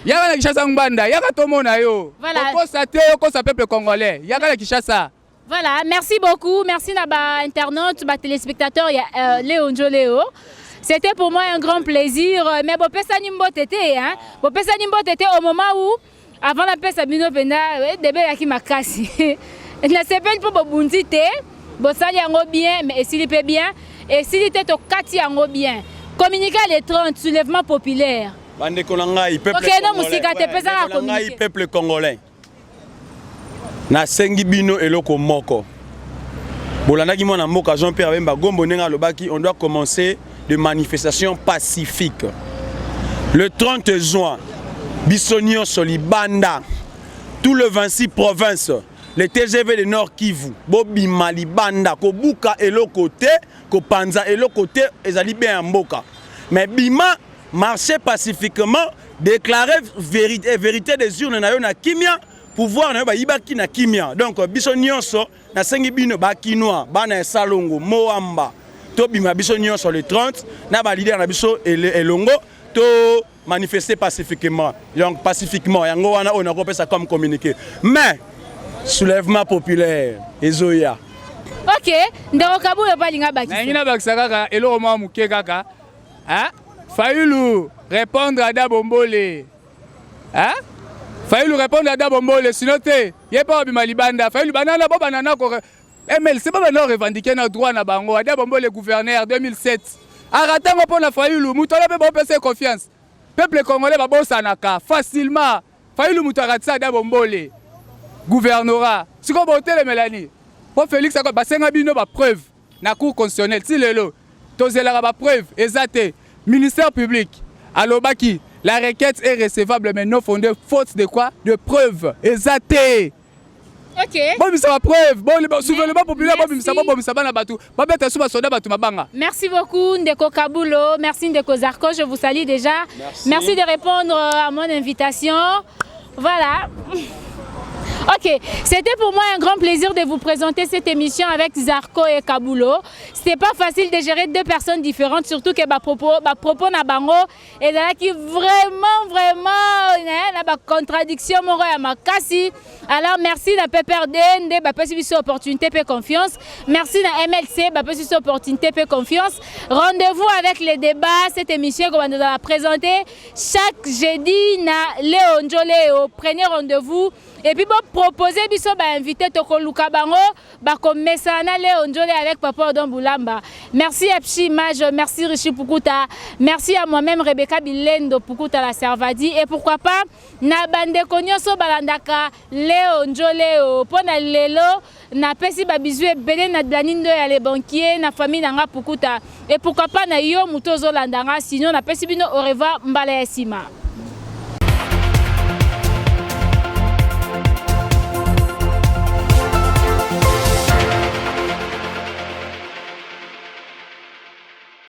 yaka na Kinshasa nganda yaka to mona yo ko saté ko sa peuple congolais yaka na Kinshasa. Voilà, merci beaucoup, merci na ba internautes, ba téléspectateurs Léo Njoleo. C'était pour moi un grand plaisir mais bo pesa nimbo tété hein bo pesa nimbo tété au moment où avant la pesa bino pena debe yaki makasi na sepel po bobundi te bosali yango bien mais s'il peut bien et s'il était to kati yango bien communiquer les 30 soulèvement populaire bande kolanga peuple congolais na sengi bino eloko moko bolandaki mona mboka Jean-Pierre Bemba Gombo nenga lobaki on doit commencer de manifestations pacifiques le 30 juin Bissonio Solibanda, tout le 26 provinces, les TGV de Nord Kivu, Bobi Malibanda, Kobuka et le côté, Kopanza et le côté, ils allaient bien en Boka. Mais Bima marchait pacifiquement, déclarer vérité des urnes na Kimia, pouvoir na Ibaki na Kimia. Donc Bissonio so na sengi bino ba Kinoa, bana Salongo, Moamba, to Bima Bissonio sur les 30, na ba leader na biso et Longo, to manifester pacifiquement. Donc pacifiquement, yango wana on a repéré ça comme communiqué. Mais soulèvement populaire ezoya. OK, ndeko Kabulo balinga bakisa. Ngina bakisa kaka eloko mwa muke kaka. Hein? Fayulu répondre à Dabombole. Hein? Fayulu répondre à Dabombole sinon te yepa obima libanda. Fayulu banana bo banana ko MLC ba bana revendiquer na droit na bango. Dabombole gouverneur 2007. Aratango pona Fayulu mutola pe bo pese confiance. Peuple congolais va bosanaka facilement. Fayulu mutaratsa Dabombole. Gouvernorat. Si ko bote le Mélanie. Pour Félix Ako basenga bino ba preuve na cour constitutionnelle ti lelo. Tozela ba preuve ezate. Ministère public alobaki la requête est recevable mais non fondée faute de quoi? De preuve ezate. OK. Bon mais ça va preuve. Bon le soulèvement populaire bon mais ça na batu. Ba beta suba soda batu mabanga. Merci beaucoup Ndeko Kabulo, merci Ndeko Zarko, je vous salue déjà. Merci de répondre à mon invitation. Voilà. OK, c'était pour moi un grand plaisir de vous présenter cette émission avec Zarko et Kabulo. C'était pas facile de gérer deux personnes différentes, surtout que propos na bango et là qui vraiment la contradiction moro ya makasi. Alors merci na PPRD de ba pesi biso opportunité pe confiance. Merci na MLC ba pesi biso opportunité pe confiance. Rendez-vous avec les débats, cette émission qu'on va nous présenter chaque jeudi na Léo Njoleo. Prenez rendez-vous et puis bon proposer biso ba invité tokoluka bango ba komesana Léo Njolé avec Papa Odon Boulamba. Merci Epchi Image, merci Richi Pukuta, merci à moi-même Rebecca Bilendo Pukuta la Servadi et pourquoi pas na bande konyoso balandaka Léo Njolé pona lelo na pesi ba bizu ebele na Danindo ya les banquiers na famille nanga Pukuta et pourquoi pas na yo muto zo landanga sinon na pesi bino au revoir mbala ya sima.